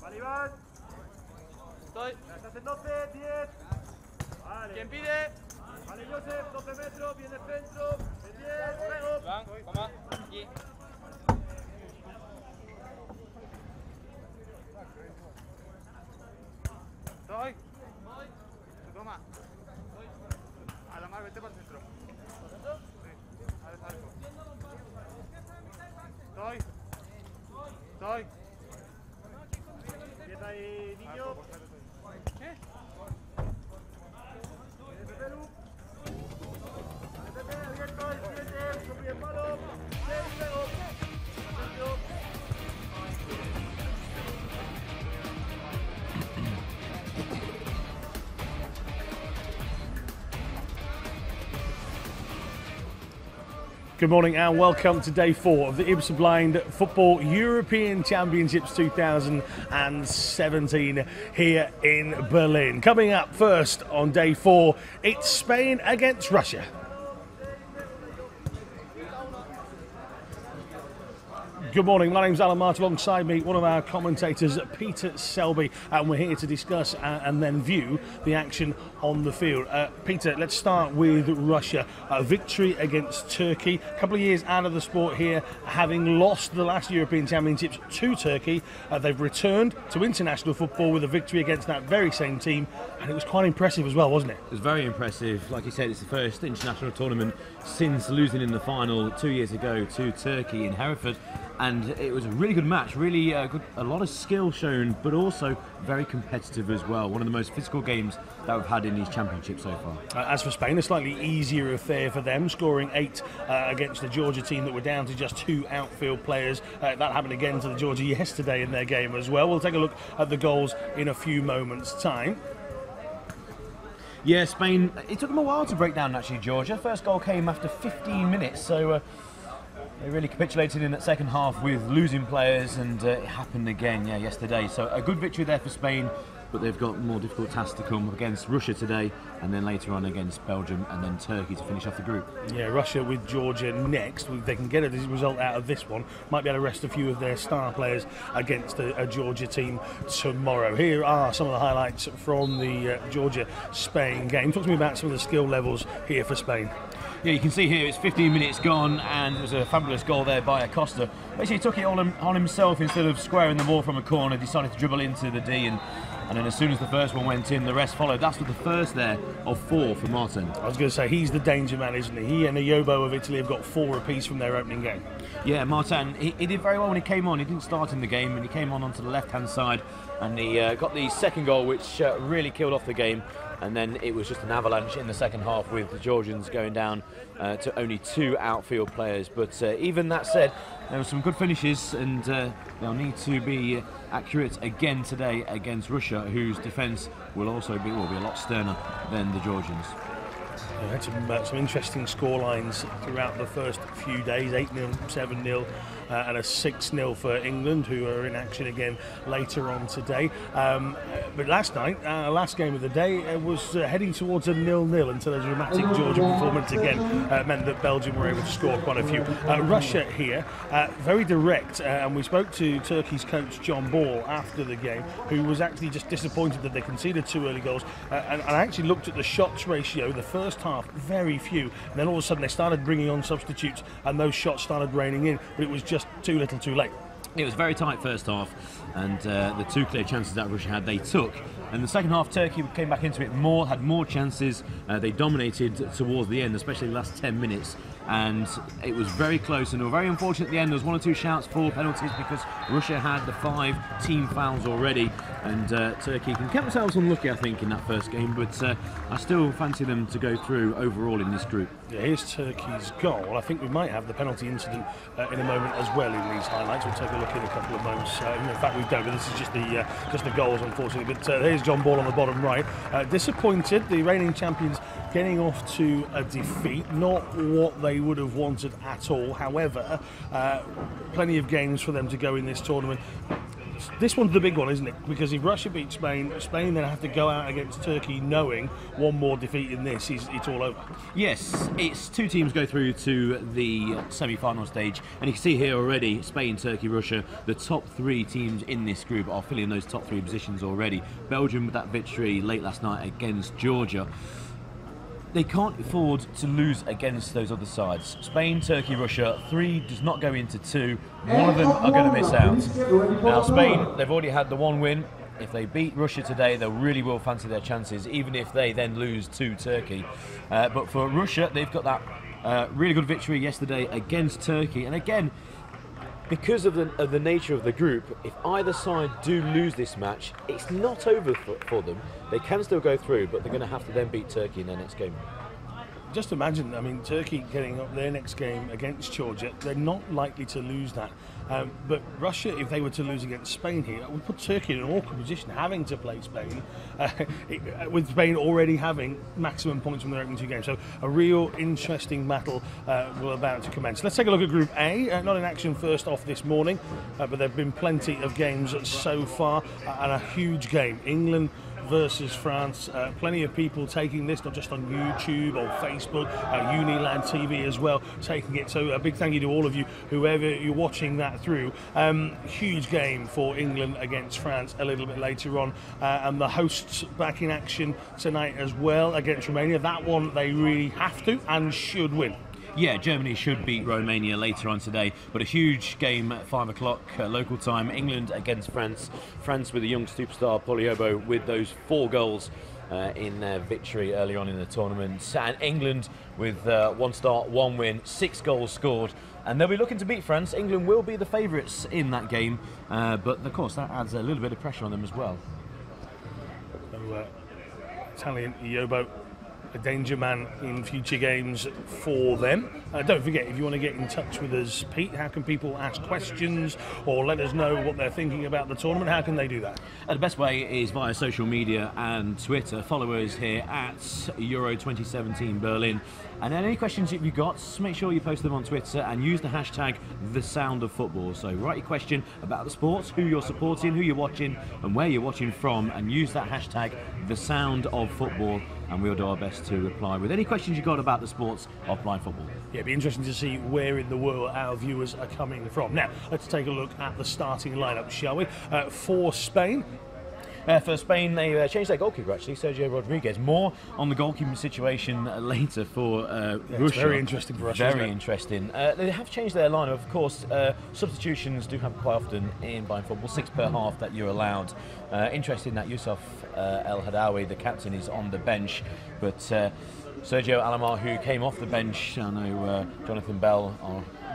Vale, Iván. Estoy. Estás en 12, 10. Vale. ¿Quién pide? Vale, Josep, 12 metros, viene el centro. De 10, juego. Iván, toma. Aquí. Estoy. Toma. A la mar, vete para el centro. Sí. A ver, salgo. Estoy. Quieta ahí, niño. ¿Qué? Pepe, abierto, el 7, sobre el palo. 6, juego. Atención. Good morning and welcome to day 4 of the IBSA Blind Football European Championships 2017 here in Berlin. Coming up first on day 4, it's Spain against Russia. Good morning, my name's Alan March, alongside me one of our commentators, Peter Selby, and we're here to discuss and then view the action on the field. Peter, let's start with Russia. A victory against Turkey, a couple of years out of the sport here, having lost the last European Championships to Turkey. They've returned to international football with a victory against that very same team, and it was quite impressive as well, wasn't it? It was very impressive. Like you said, it's the first international tournament since losing in the final 2 years ago to Turkey in Hereford. And it was a really good match, really good, a lot of skill shown, but also very competitive as well. One of the most physical games that we've had in these championships so far. As for Spain, a slightly easier affair for them, scoring 8 against the Georgia team that were down to just 2 outfield players. That happened again to the Georgia yesterday in their game as well. We'll take a look at the goals in a few moments' time. Yeah, Spain, it took them a while to break down actually, Georgia. First goal came after 15 minutes, so they really capitulated in that second half with losing players, and it happened again yesterday. So a good victory there for Spain, but they've got more difficult tasks to come against Russia today, and then later on against Belgium and then Turkey to finish off the group. Yeah, Russia with Georgia next. If they can get a result out of this one, might be able to rest a few of their star players against a Georgia team tomorrow. Here are some of the highlights from the Georgia-Spain game. Talk to me about some of the skill levels here for Spain. Yeah, you can see here it's 15 minutes gone, and it was a fabulous goal there by Acosta. Basically, he took it on himself instead of squaring the ball from a corner, decided to dribble into the D, and then as soon as the first one went in, the rest followed. That's with the first there of 4 for Martin. I was going to say, he's the danger man, isn't he? He and Ayobo of Italy have got 4 apiece from their opening game. Yeah, Martin, he did very well when he came on. He didn't start in the game, and he came on onto the left-hand side, and he got the second goal, which really killed off the game. And then it was just an avalanche in the second half with the Georgians going down to only 2 outfield players. But even that said, there were some good finishes, and they'll need to be accurate again today against Russia, whose defence will also be a lot sterner than the Georgians. We had some interesting scorelines throughout the first few days, 8-0, 7-0 and a 6-0 for England, who are in action again later on today. But last night, last game of the day, was heading towards a 0-0 until a dramatic Georgia performance again meant that Belgium were able to score quite a few. Russia here, very direct, and we spoke to Turkey's coach John Ball after the game, who was actually just disappointed that they conceded 2 early goals, and I actually looked at the shots ratio. The first half, very few, and then all of a sudden they started bringing on substitutes, and those shots started raining in, but it was just too little too late. It was very tight first half, and the 2 clear chances that Russia had, they took. And the second half, Turkey came back into it more, had more chances. They dominated towards the end, especially the last 10 minutes. And it was very close, and they were very unfortunate at the end. There was 1 or 2 shouts for penalties because Russia had the 5 team fouls already, and Turkey kept themselves unlucky, I think, in that first game. But I still fancy them to go through overall in this group. Yeah, here's Turkey's goal. I think we might have the penalty incident in a moment as well in these highlights. We'll take a look in a couple of moments. In fact, we don't, but this is just the goals, unfortunately. But here's John Ball on the bottom right. Disappointed, the reigning champions getting off to a defeat. Not what they would have wanted at all. However, plenty of games for them to go in this tournament. this one's the big one, isn't it? Because if Russia beat Spain, Spain then have to go out against Turkey knowing one more defeat in this, it's all over. Yes, it's 2 teams go through to the semi-final stage, and you can see here already Spain, Turkey, Russia, the top 3 teams in this group are filling those top 3 positions already. Belgium with that victory late last night against Georgia. They can't afford to lose against those other sides. Spain, Turkey, Russia, 3 does not go into 2. One of them are going to miss out. Now Spain, they've already had the 1 win. If they beat Russia today, they really will fancy their chances, even if they then lose to Turkey. But for Russia, they've got that really good victory yesterday against Turkey. And again, because of the nature of the group, if either side do lose this match, it's not over for them. They can still go through, but they're going to have to then beat Turkey in their next game. Just imagine, I mean, Turkey getting up their next game against Georgia, they're not likely to lose that. But Russia, if they were to lose against Spain here, would put Turkey in an awkward position, having to play Spain, with Spain already having maximum points from their opening 2 games. So a real interesting battle will about to commence. Let's take a look at Group A. Not in action first off this morning, but there have been plenty of games so far, and a huge game. England versus France. Plenty of people taking this, not just on YouTube or Facebook, Unilad TV as well, taking it. So a big thank you to all of you, whoever you're watching that through. Huge game for England against France a little bit later on. And the hosts back in action tonight as well against Romania. That one they really have to and should win. Yeah, Germany should beat Romania later on today, but a huge game at 5 o'clock local time. England against France. France with a young superstar, Poliobo, with those 4 goals in their victory early on in the tournament. And England with 1 start, 1 win, 6 goals scored. And they'll be looking to beat France. England will be the favourites in that game, but of course that adds a little bit of pressure on them as well. So, Italian Iobo, a danger man in future games for them. Don't forget, if you want to get in touch with us, Pete, how can people ask questions or let us know what they're thinking about the tournament? How can they do that? The best way is via social media and Twitter. Follow us here at Euro 2017 Berlin. And then any questions that you've got, make sure you post them on Twitter and use the hashtag #TheSoundOfFootball. So write your question about the sports, who you're supporting, who you're watching, and where you're watching from, and use that hashtag #TheSoundOfFootball, and we'll do our best to reply with any questions you've got about the sports of blind football. Yeah, it'd be interesting to see where in the world our viewers are coming from. Now, let's take a look at the starting lineup, shall we? For Spain. For Spain, they changed their goalkeeper actually, Sergio Rodriguez. More on the goalkeeping situation later for Russia. It's very interesting for Russia. Very interesting. They have changed their lineup. Of course, substitutions do happen quite often in blind football, 6 per half that you're allowed. Interesting that Yusuf El Hadawi, the captain, is on the bench, but Sergio Alomar, who came off the bench, I know Jonathan Bell,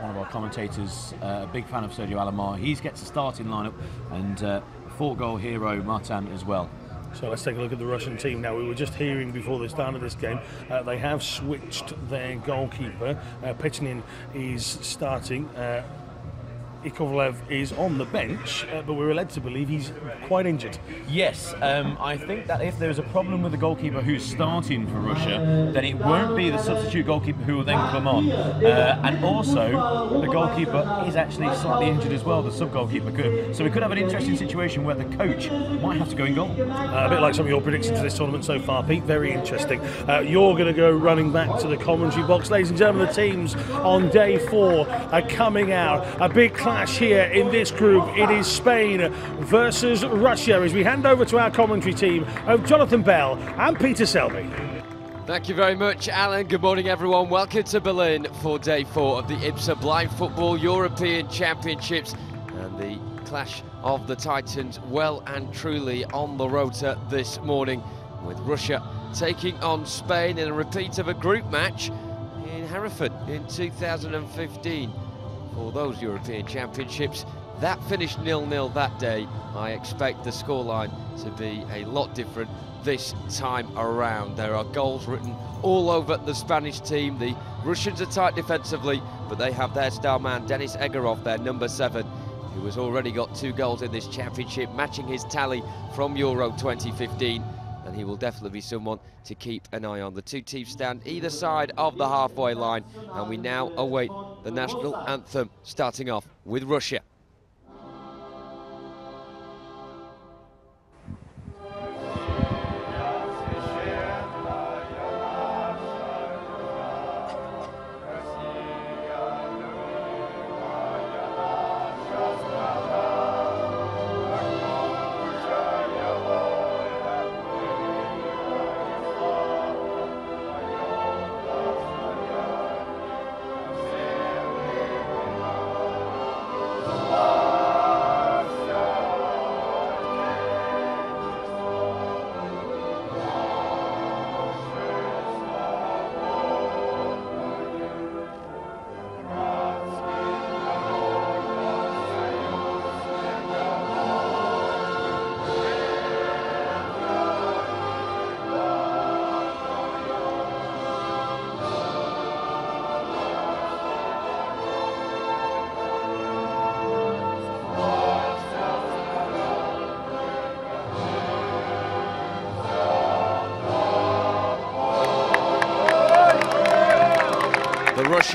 one of our commentators, a big fan of Sergio Alomar. He gets a starting lineup, and 4-goal hero Martin as well. So let's take a look at the Russian team now. We were just hearing before the start of this game, they have switched their goalkeeper. Pechinin is starting. Ikovlev is on the bench, but we're led to believe he's quite injured. Yes, I think that if there's a problem with the goalkeeper who's starting for Russia, then it won't be the substitute goalkeeper who will then come on. And also, the goalkeeper is actually slightly injured as well, the sub-goalkeeper. So we could have an interesting situation where the coach might have to go in goal. A bit like some of your predictions for this tournament so far, Pete. Very interesting. You're going to go running back to the commentary box. Ladies and gentlemen, the teams on day 4 are coming out. A big clash here in this group. It is Spain versus Russia as we hand over to our commentary team of Jonathan Bell and Peter Selby. Thank you very much, Alan. Good morning, everyone. Welcome to Berlin for day 4 of the IBSA Blind Football European Championships, and the clash of the Titans well and truly on the rota this morning, with Russia taking on Spain in a repeat of a group match in Hereford in 2015. For those European Championships, that finished 0-0 that day. I expect the scoreline to be a lot different this time around. There are goals written all over the Spanish team. The Russians are tight defensively, but they have their star man, Denis Egorov, their number 7, who has already got 2 goals in this championship, matching his tally from Euro 2015. And he will definitely be someone to keep an eye on. The 2 teams stand either side of the halfway line, and we now await the national anthem, starting off with Russia.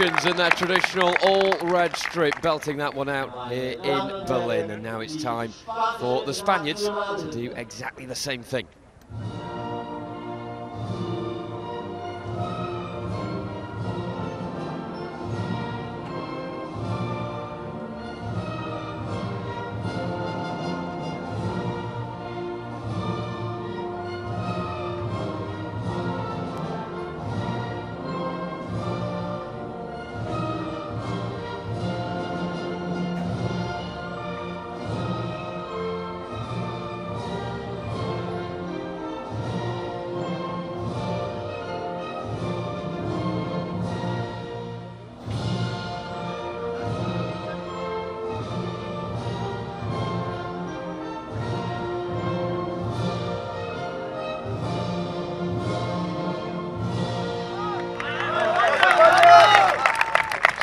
substitutions and their traditional all-red strip, belting that one out here in Berlin. And now it's time for the Spaniards to do exactly the same thing.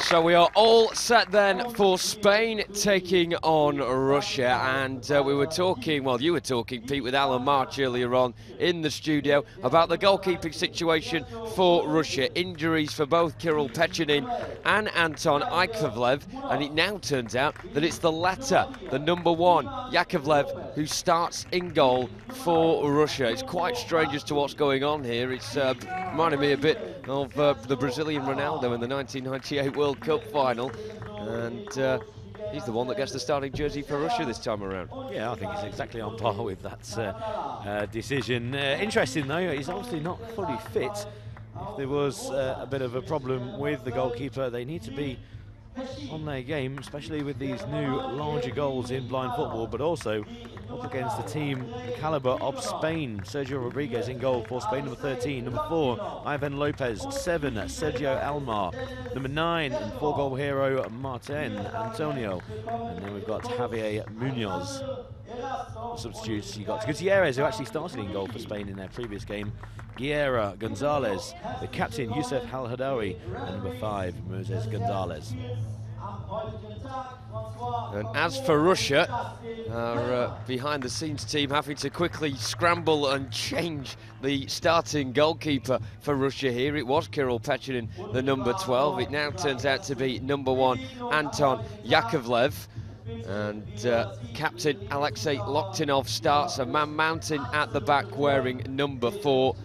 So we are all set then for Spain taking on Russia, and we were talking, well, you were talking, Pete, with Alan March earlier on in the studio about the goalkeeping situation for Russia. Injuries for both Kirill Pechenin and Anton Yakovlev, and it now turns out that it's the latter, the number 1, Yakovlev, who starts in goal for Russia. It's quite strange as to what's going on here. It's reminded me a bit of the Brazilian Ronaldo in the 1998 World Cup final, and he's the one that gets the starting jersey for Russia this time around. Yeah, I think he's exactly on par with that decision. Interesting though, he's obviously not fully fit. If there was a bit of a problem with the goalkeeper, they need to be on their game, especially with these new larger goals in blind football, but also up against the team the calibre of Spain. Sergio Rodriguez in goal for Spain, number 13. Number 4, Ivan Lopez. 7, Sergio Almar. Number 9, and 4-goal hero Martin Antonio. And then we've got Javier Munoz. Substitutes, you got Gutierrez, who actually started in goal for Spain in their previous game. Guerra Gonzalez, the captain Youssef Al-Hadawi, and number 5, Moses Gonzalez. And as for Russia, our behind-the-scenes team having to quickly scramble and change the starting goalkeeper for Russia here. It was Kirill Pechenin, the number 12. It now turns out to be number 1, Anton Yakovlev. And captain Alexei Loktinov starts, a man mountain at the back wearing number 4.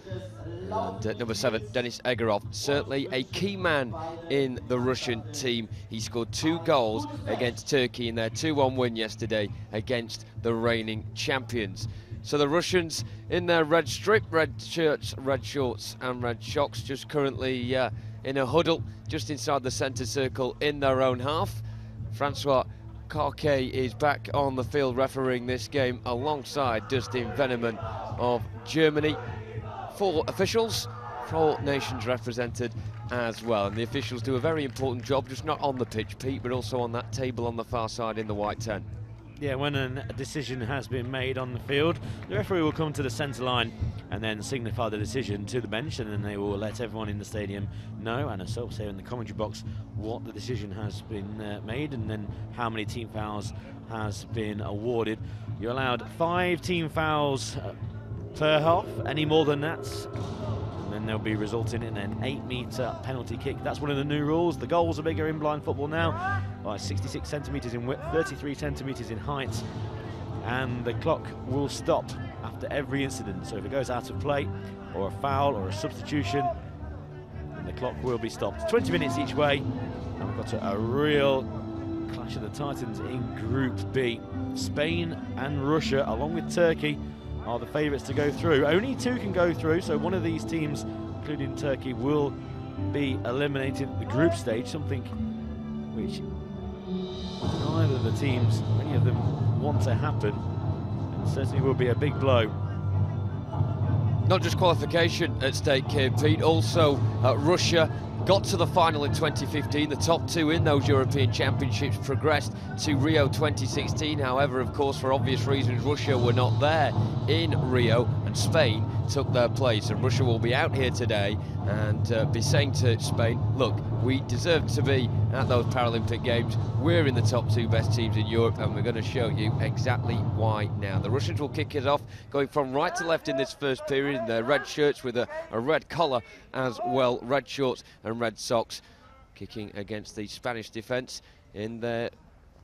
And number 7, Denis Egorov, certainly a key man in the Russian team. He scored 2 goals against Turkey in their 2-1 win yesterday against the reigning champions. So the Russians in their red strip, red shirts, red shorts and red socks, just currently in a huddle just inside the centre circle in their own half. Francois Carquet is back on the field refereeing this game alongside Dustin Veneman of Germany. 4 officials, 4 nations represented as well, and the officials do a very important job, just not on the pitch, Pete, but also on that table on the far side in the white tent. Yeah, when a decision has been made on the field, the referee will come to the centre line and then signify the decision to the bench, and then they will let everyone in the stadium know, and also say in the commentary box what the decision has been made, and then how many team fouls has been awarded. You're allowed 5 team fouls per half. Any more than that, and then they'll be resulting in an 8-metre penalty kick. That's one of the new rules. The goals are bigger in blind football now, by 66 centimetres in width, 33 centimetres in height, and the clock will stop after every incident. So if it goes out of play, or a foul, or a substitution, then the clock will be stopped. 20 minutes each way, and we've got a real clash of the Titans in Group B. Spain and Russia, along with Turkey, are the favourites to go through. Only 2 can go through, so one of these teams, including Turkey, will be eliminated at the group stage, something which neither of the teams, many of them, want to happen, and certainly will be a big blow. Not just qualification at stake here, Pete, also Russia got to the final in 2015. The top 2 in those European Championships progressed to Rio 2016. However, of course, for obvious reasons, Russia were not there in Rio, and Spain took their place. And Russia will be out here today and be saying to Spain, look, we deserve to be at those Paralympic Games. We're in the top 2 best teams in Europe, and we're going to show you exactly why now. The Russians will kick it off, going from right to left in this first period in their red shirts with a red collar as well, red shorts and red socks. kicking against the Spanish defence in their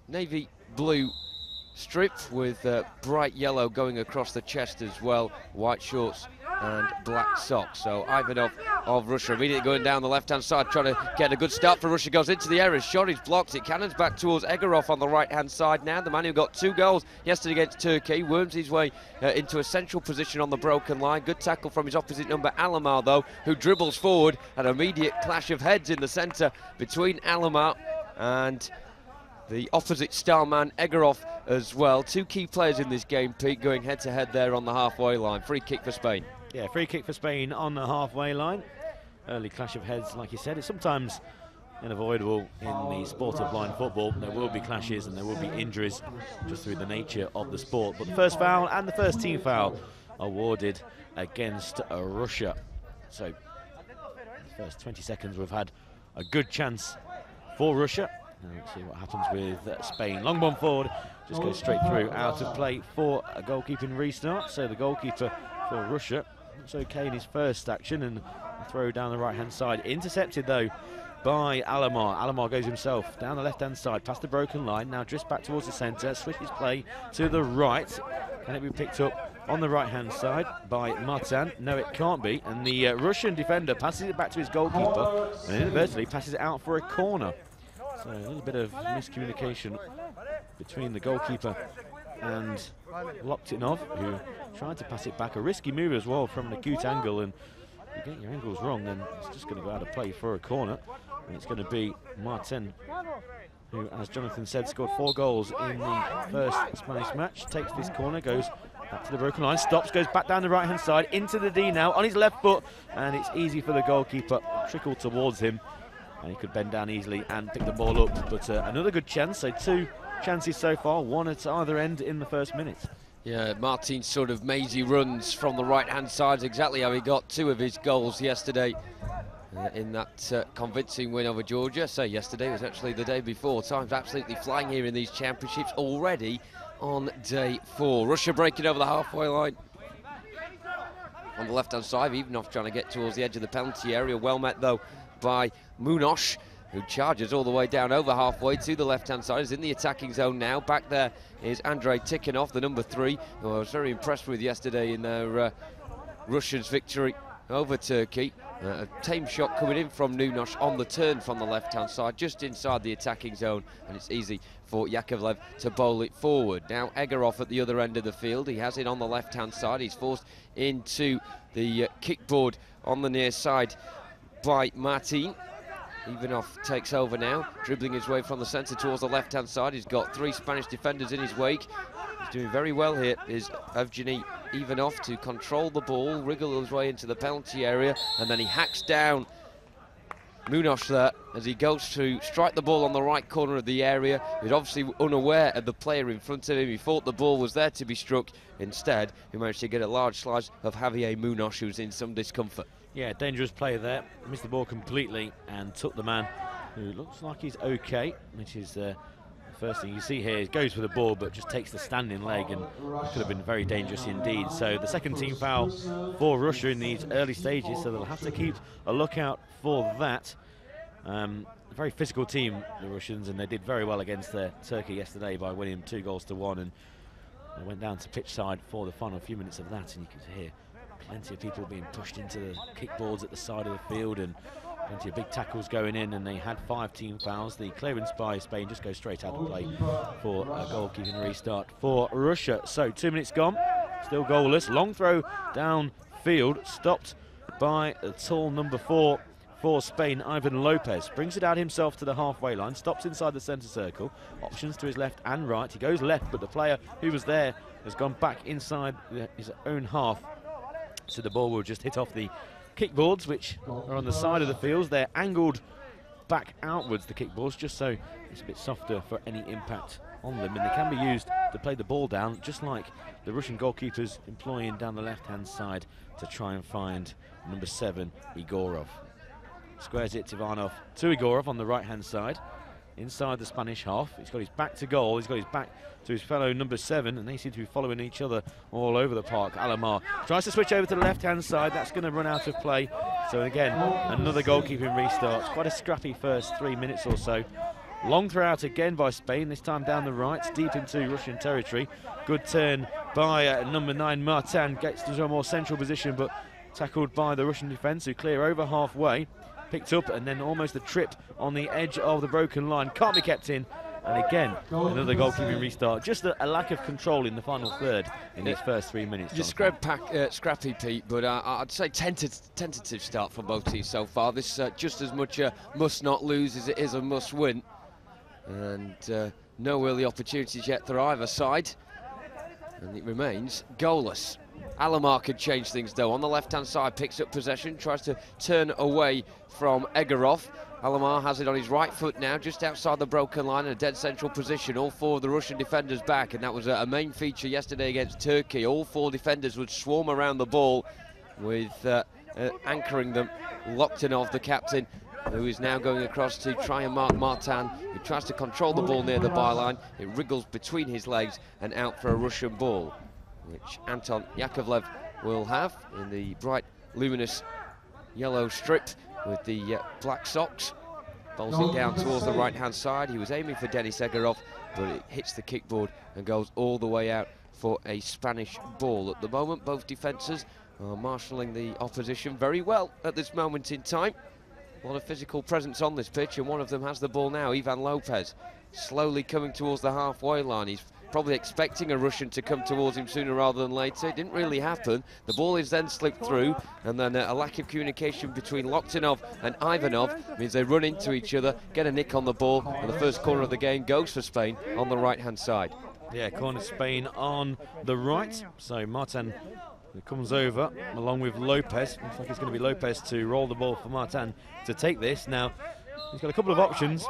navy blue strip with bright yellow going across the chest as well, white shorts and black socks. So Ivanov of Russia immediately going down the left-hand side, trying to get a good start for Russia. Goes into the area, shot is blocked. It cannons back towards Egorov on the right-hand side now. The man who got 2 goals yesterday against Turkey worms his way into a central position on the broken line. Good tackle from his opposite number, Alamar, though, who dribbles forward. An immediate clash of heads in the centre between Alamar and the opposite star man, Egorov, as well. 2 key players in this game, Pete, going head-to-head there on the halfway line. Free kick for Spain. Yeah, free kick for Spain on the halfway line. Early clash of heads, like you said. It's sometimes unavoidable in the sport of blind football. There will be clashes and there will be injuries just through the nature of the sport. But the first foul and the first team foul awarded against Russia. So, in the first 20 seconds, we've had a good chance for Russia. Now let's see what happens with Spain. Long one forward, just goes straight through, out of play for a goalkeeping restart. So the goalkeeper for Russia looks okay in his first action, and a throw down the right-hand side. Intercepted, though, by Alamar. Alamar goes himself down the left-hand side, past the broken line, now drifts back towards the centre, switches play to the right. Can it be picked up on the right-hand side by Martin? No, it can't be. And the Russian defender passes it back to his goalkeeper, and inadvertently passes it out for a corner. So a little bit of miscommunication between the goalkeeper and Loktinov, who tried to pass it back. A risky move as well from an acute angle, and if you get your angles wrong, then it's just going to go out of play for a corner. And it's going to be Martin, who, as Jonathan said, scored 4 goals in the first Spanish match. Takes this corner, goes back to the broken line, stops, goes back down the right-hand side, into the D now, on his left foot, and it's easy for the goalkeeper, trickle towards him. And he could bend down easily and pick the ball up. But another good chance, so 2 chances so far, 1 at either end in the first minute. Yeah, Martin's sort of mazy runs from the right-hand side is exactly how he got 2 of his goals yesterday in that convincing win over Georgia. So yesterday was actually the day before. Time's absolutely flying here in these championships already on day 4. Russia breaking over the halfway line. On the left-hand side, Ivanov trying to get towards the edge of the penalty area. Well met, though, by Munoz, who charges all the way down over halfway to the left-hand side. Is in the attacking zone now. Back there is Andrei Tikhonov, the number 3, who I was very impressed with yesterday in their Russians' victory over Turkey. A tame shot coming in from Nunosh on the turn from the left-hand side, just inside the attacking zone, and it's easy for Yakovlev to bowl it forward. Now Egorov at the other end of the field. He has it on the left-hand side. He's forced into the kickboard on the near side by Martin. Ivanov takes over now, dribbling his way from the centre towards the left-hand side. He's got 3 Spanish defenders in his wake. He's doing very well here, is Evgeny Ivanov, to control the ball, wriggle his way into the penalty area, and then he hacks down Munoz there as he goes to strike the ball on the right corner of the area. He's obviously unaware of the player in front of him. He thought the ball was there to be struck. Instead, he managed to get a large slice of Javier Munoz, who's in some discomfort. Yeah, dangerous play there. Missed the ball completely and took the man who looks like he's okay, which is the first thing you see here. He goes for the ball but just takes the standing leg, and it could have been very dangerous indeed. So the second team foul for Russia in these early stages, so they'll have to keep a lookout for that. A very physical team, the Russians, and they did very well against Turkey yesterday by winning 2 goals to 1, and they went down to pitch side for the final few minutes of that, and you could hear plenty of people being pushed into the kickboards at the side of the field, and plenty of big tackles going in, and they had 5 team fouls. The clearance by Spain just goes straight out of play for a goalkeeping restart for Russia. So 2 minutes gone, still goalless. Long throw downfield, stopped by a tall number 4 for Spain, Ivan Lopez. Brings it out himself to the halfway line, stops inside the centre circle, options to his left and right. He goes left, but the player who was there has gone back inside his own half. So the ball will just hit off the kickboards, which are on the side of the fields. They're angled back outwards, the kickboards, just so it's a bit softer for any impact on them. And they can be used to play the ball down, just like the Russian goalkeepers employing down the left-hand side to try and find number 7, Igorov. Squares it to Ivanov to Igorov on the right-hand side. inside the Spanish half. He's got his back to goal. He's got his back to his fellow number 7, and they seem to be following each other all over the park. Alomar tries to switch over to the left-hand side. That's going to run out of play. So again, another goalkeeping restart. It's quite a scrappy first 3 minutes or so. Long throw out again by Spain, this time down the right, deep into Russian territory. Good turn by number 9, Martin, gets to a more central position, but tackled by the Russian defence, who clear over halfway. Picked up, and then almost a trip on the edge of the broken line. Can't be kept in. And again, another goalkeeping restart. Just a lack of control in the final third in these first 3 minutes. You scrappy, Pete, but I'd say tentative start for both teams so far. This just as much a must not lose as it is a must win. And no early opportunities yet for either side. And it remains goalless. Alomar could change things though. On the left-hand side, picks up possession, tries to turn away from Egorov. Alomar has it on his right foot now, just outside the broken line in a dead central position. All 4 of the Russian defenders back, and that was a main feature yesterday against Turkey. All 4 defenders would swarm around the ball with anchoring them. Loktinov, the captain, who is now going across to try and mark Martin, who tries to control the ball near the byline. It wriggles between his legs and out for a Russian ball, which Anton Yakovlev will have in the bright, luminous yellow strip with the black socks. Bowls it down towards the right-hand side. He was aiming for Denis Egorov, but it hits the kickboard and goes all the way out for a Spanish ball. At the moment, both defences are marshalling the opposition very well at this moment in time. A lot of physical presence on this pitch, and one of them has the ball now, Ivan Lopez, slowly coming towards the halfway line. He's probably expecting a Russian to come towards him sooner rather than later. It didn't really happen. The ball is then slipped through, and then a lack of communication between Loktinov and Ivanov means they run into each other, get a nick on the ball, and the first corner of the game goes for Spain on the right-hand side. Yeah, corner Spain on the right. So Martin comes over along with Lopez. Looks like it's going to be Lopez to roll the ball for Martin to take this. Now, he's got a couple of options.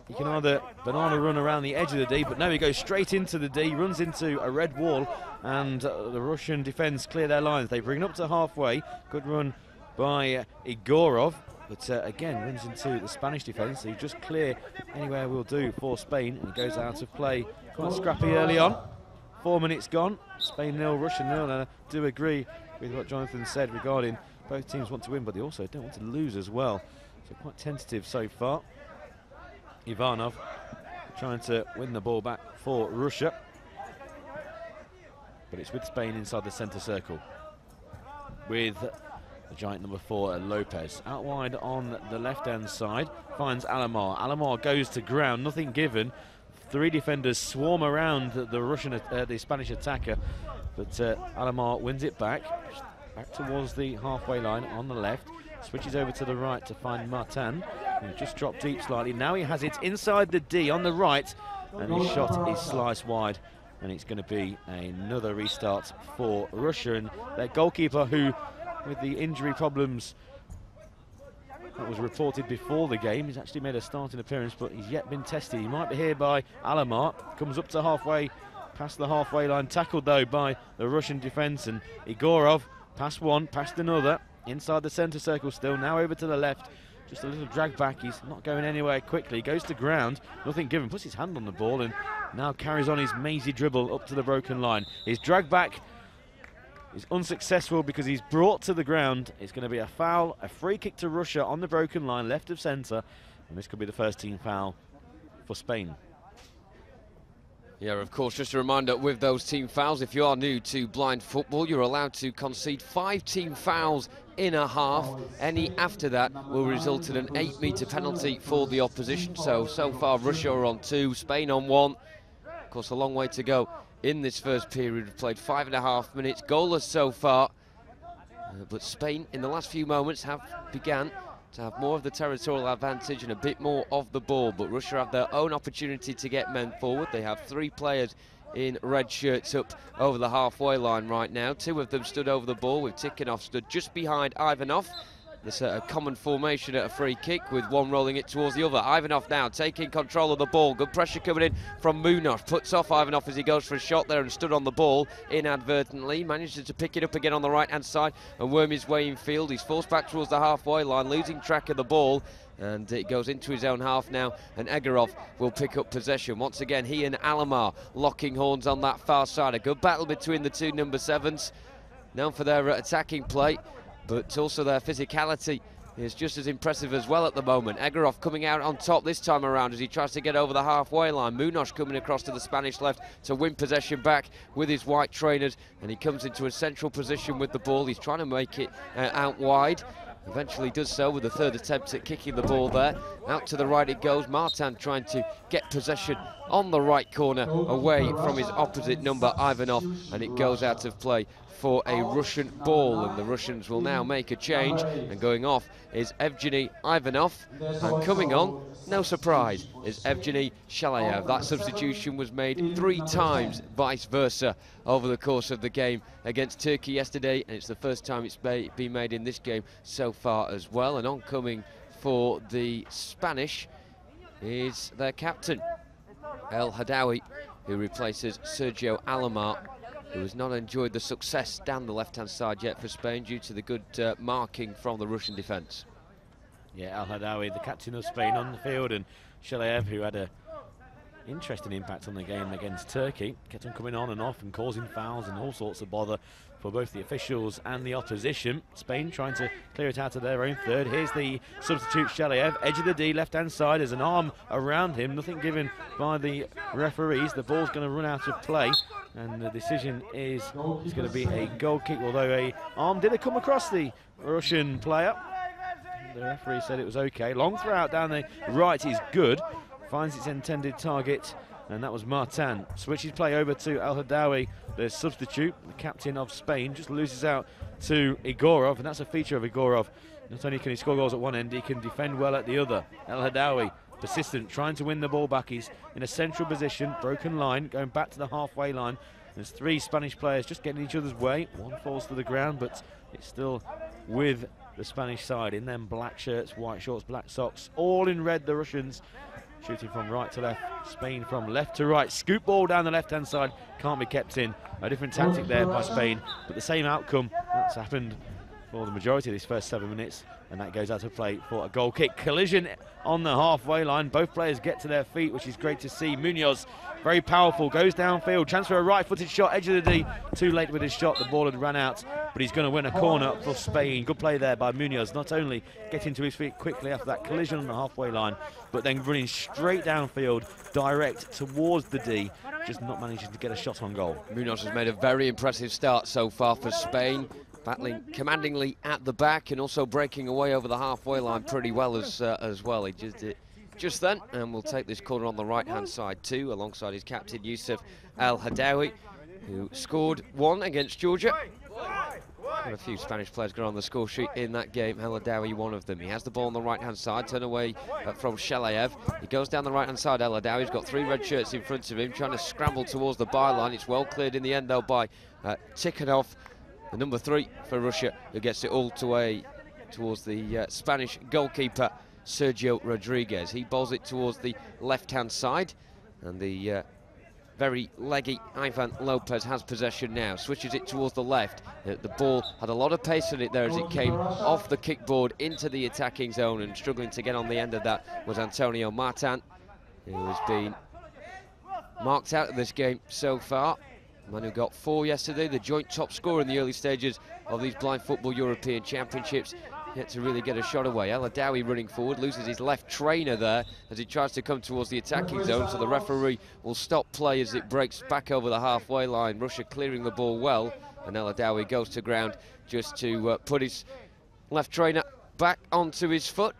He can either banana run around the edge of the D, but no, he goes straight into the D, runs into a red wall, and the Russian defence clear their lines. They bring it up to halfway. Good run by Egorov, but again, runs into the Spanish defence. So you just clear anywhere will do for Spain, and it goes out of play. Quite scrappy early on. 4 minutes gone. Spain 0, Russia 0, and I do agree with what Jonathan said regarding both teams want to win, but they also don't want to lose as well. So quite tentative so far. Ivanov trying to win the ball back for Russia, but it's with Spain inside the centre circle with the giant number 4 Lopez. Out wide on the left-hand side finds Alomar. Alomar goes to ground, nothing given. 3 defenders swarm around the Spanish attacker, but Alomar wins it back towards the halfway line on the left. Switches over to the right to find Martin, who just dropped deep slightly. Now he has it inside the D on the right, and his shot is sliced wide, and it's going to be another restart for Russia. And their goalkeeper, who, with the injury problems that was reported before the game, he's actually made a starting appearance, but he's yet been tested. He might be here by Alomar. Comes up to halfway, past the halfway line, tackled though by the Russian defence, and Egorov past one, past another, inside the centre circle still, now over to the left. Just a little drag back, he's not going anywhere quickly, goes to ground, nothing given, puts his hand on the ball and now carries on his mazy dribble up to the broken line. His drag back is unsuccessful because he's brought to the ground. It's going to be a foul, a free kick to Russia on the broken line, left of centre, and this could be the first team foul for Spain. Yeah, of course, just a reminder with those team fouls, if you are new to blind football, you're allowed to concede 5 team fouls in a half. Any after that will result in an 8-metre penalty for the opposition. So far Russia are on 2, Spain on 1. Of course, a long way to go in this first period. We've played 5.5 minutes, goalless so far. But Spain, in the last few moments, have began to have more of the territorial advantage and a bit more of the ball, but Russia have their own opportunity to get men forward. They have 3 players in red shirts up over the halfway line right now. 2 of them stood over the ball, with Tikhonov stood just behind Ivanov. There's a common formation at a free kick, with one rolling it towards the other. Ivanov now taking control of the ball. Good pressure coming in from Munoz. Puts off Ivanov as he goes for a shot there and stood on the ball inadvertently. Manages to pick it up again on the right-hand side and worm his way in field. He's forced back towards the halfway line, losing track of the ball. and it goes into his own half now, and Egorov will pick up possession. Once again, he and Alomar locking horns on that far side. A good battle between the two number 7s, known for their attacking play, but also their physicality is just as impressive as well at the moment. Egorov coming out on top this time around as he tries to get over the halfway line. Munoz coming across to the Spanish left to win possession back with his white trainers, and he comes into a central position with the ball. He's trying to make it out wide. Eventually does so with the third attempt at kicking the ball there. Out to the right it goes. Martin trying to get possession on the right corner away from his opposite number, Ivanov, and it goes out of play for a Russian ball, and the Russians will now make a change, and going off is Evgeny Ivanov, and coming on, no surprise, is Evgeny Shalayev. That substitution was made 3 times vice versa over the course of the game against Turkey yesterday, and it's the first time it's been made in this game so far as well. And oncoming for the Spanish is their captain, El Hadawi, who replaces Sergio Alomar, who has not enjoyed the success down the left-hand side yet for Spain due to the good marking from the Russian defence. Yeah, Al Hadawi, the captain of Spain, on the field, and Shalayev, who had a interesting impact on the game against Turkey, kept on coming on and off and causing fouls and all sorts of bother for both the officials and the opposition. Spain trying to clear it out of their own third. Here's the substitute Shalayev, edge of the D, left-hand side. There's an arm around him, nothing given by the referees. The ball's going to run out of play, and the decision is it's going to be a goal kick, although a arm did come across the Russian player. The referee said it was okay. Long throw out down the right is good, finds its intended target, and that was Martin. Switches play over to Al Hadawi, the substitute, the captain of Spain, just loses out to Igorov, and that's a feature of Igorov. Not only can he score goals at one end, he can defend well at the other. El Hadawi, persistent, trying to win the ball back. He's in a central position, broken line, going back to the halfway line. There's 3 Spanish players just getting each other's way. One falls to the ground, but it's still with the Spanish side in them black shirts, white shorts, black socks, all in red, the Russians. Shooting from right to left, Spain from left to right. Scoop ball down the left-hand side, can't be kept in. A different tactic there by Spain, but the same outcome that's happened for the majority of these first 7 minutes, and that goes out of play for a goal kick. Collision on the halfway line. Both players get to their feet, which is great to see. Munoz, very powerful, goes downfield, transfer a right-footed shot, edge of the D. Too late with his shot, the ball had ran out, but he's going to win a corner for Spain. Good play there by Munoz, not only getting to his feet quickly after that collision on the halfway line, but then running straight downfield, direct towards the D, just not managing to get a shot on goal. Munoz has made a very impressive start so far for Spain, battling commandingly at the back and also breaking away over the halfway line pretty well as well. He just did it just then, and we'll take this corner on the right-hand side too, alongside his captain Yusuf El Hadawi, who scored 1 against Georgia. Got a few Spanish players got on the score sheet in that game. El Hadawi, one of them. He has the ball on the right-hand side, turn away from Shalayev. He goes down the right-hand side. El Hadawi's got 3 red shirts in front of him, trying to scramble towards the byline. It's well cleared in the end, though, by Tikhonov, the number 3 for Russia, who gets it all away towards the Spanish goalkeeper, Sergio Rodriguez. He bowls it towards the left-hand side, and the very leggy Ivan Lopez has possession now, switches it towards the left. The ball had a lot of pace in it there as it came off the kickboard into the attacking zone, and struggling to get on the end of that was Antonio Martin, who has been marked out of this game so far. The man who got 4 yesterday, the joint top scorer in the early stages of these blind football European Championships, yet to really get a shot away. El Hadawi running forward, loses his left trainer there as he tries to come towards the attacking zone, so the referee will stop play as it breaks back over the halfway line. Russia clearing the ball well, and El Hadawi goes to ground just to put his left trainer back onto his foot.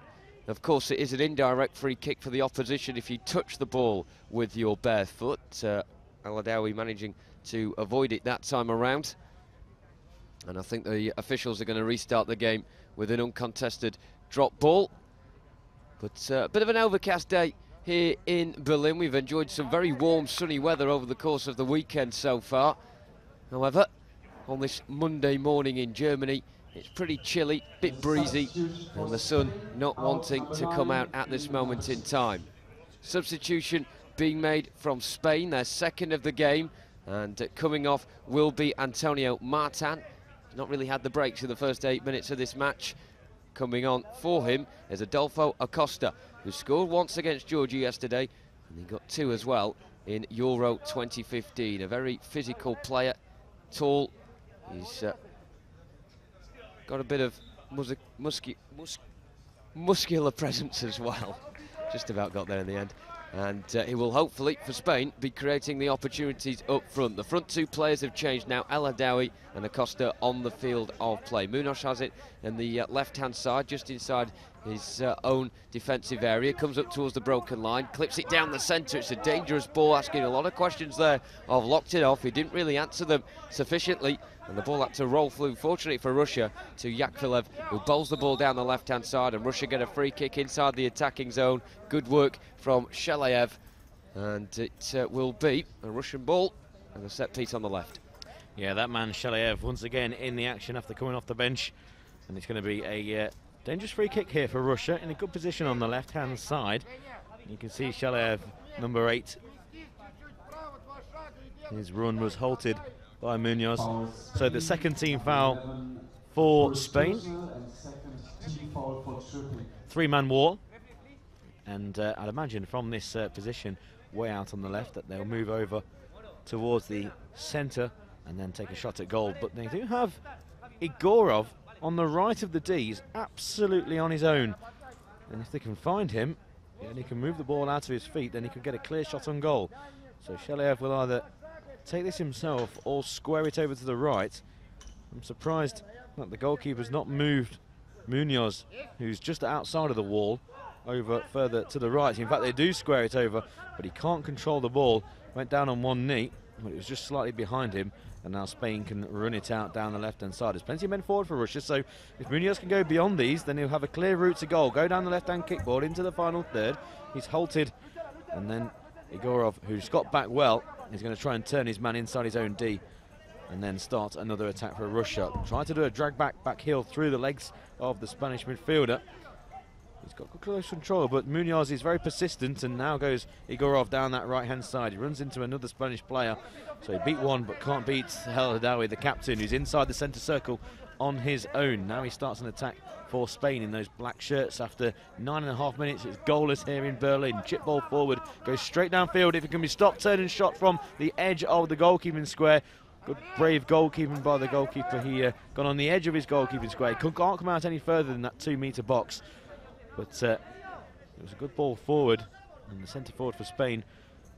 Of course, it is an indirect free kick for the opposition if you touch the ball with your bare foot. El Hadawi managing to avoid it that time around, and I think the officials are going to restart the game with an uncontested drop ball. But a bit of an overcast day here in Berlin. We've enjoyed some very warm sunny weather over the course of the weekend so far. However, on this Monday morning in Germany, it's pretty chilly, bit breezy, and the sun not wanting to come out at this moment in time. Substitution being made from Spain, their second of the game, and coming off will be Antonio Martin. Not really had the breaks in the first 8 minutes of this match, coming on for him is Adolfo Acosta, who scored once against Georgia yesterday, and he got 2 as well in Euro 2015. A very physical player, tall. He's got a bit of muscular presence as well. Just about got there in the end. And he will hopefully, for Spain, be creating the opportunities up front. The front 2 players have changed now, El Adawi and Acosta on the field of play. Munoz has it in the left-hand side, just inside his own defensive area. Comes up towards the broken line, clips it down the centre. It's a dangerous ball, asking a lot of questions there. I've locked it off. He didn't really answer them sufficiently, and the ball had to roll through, fortunately for Russia, to Yakovlev, who bowls the ball down the left-hand side, and Russia get a free kick inside the attacking zone. Good work from Shalayev, and it will be a Russian ball and a set piece on the left. Yeah, that man Shalayev once again in the action after coming off the bench, and it's going to be a dangerous free kick here for Russia, in a good position on the left-hand side. You can see Shalayev, number 8. His run was halted by Munoz. So the second team foul for Spain. 3-man wall. And I'd imagine from this position way out on the left that they'll move over towards the centre and then take a shot at goal. But they do have Igorov on the right of the D. He's absolutely on his own. And if they can find him and he can move the ball out of his feet, then he could get a clear shot on goal. So Shalayev will either take this himself or square it over to the right. I'm surprised that the goalkeeper's not moved Munoz, who's just outside of the wall, over further to the right. In fact, they do square it over, but he can't control the ball. Went down on one knee, but it was just slightly behind him, and now Spain can run it out down the left-hand side. There's plenty of men forward for Russia, so if Munoz can go beyond these, then he'll have a clear route to goal. Go down the left-hand kickboard into the final third. He's halted, and then Igorov, who's got back well, is going to try and turn his man inside his own D and then start another attack for Russia. Try to do a drag back heel through the legs of the Spanish midfielder. He's got close control, but Munoz is very persistent, and now goes Igorov down that right-hand side. He runs into another Spanish player, so he beat one but can't beat El Adawi, the captain, who's inside the centre circle on his own. Now he starts an attack for Spain in those black shirts after 9.5 minutes. It's goalless here in Berlin. Chip ball forward, goes straight downfield. If it can be stopped, turn and shot from the edge of the goalkeeping square. Good brave goalkeeping by the goalkeeper. He got on the edge of his goalkeeping square. He can't come out any further than that 2-metre box. But it was a good ball forward, and the centre forward for Spain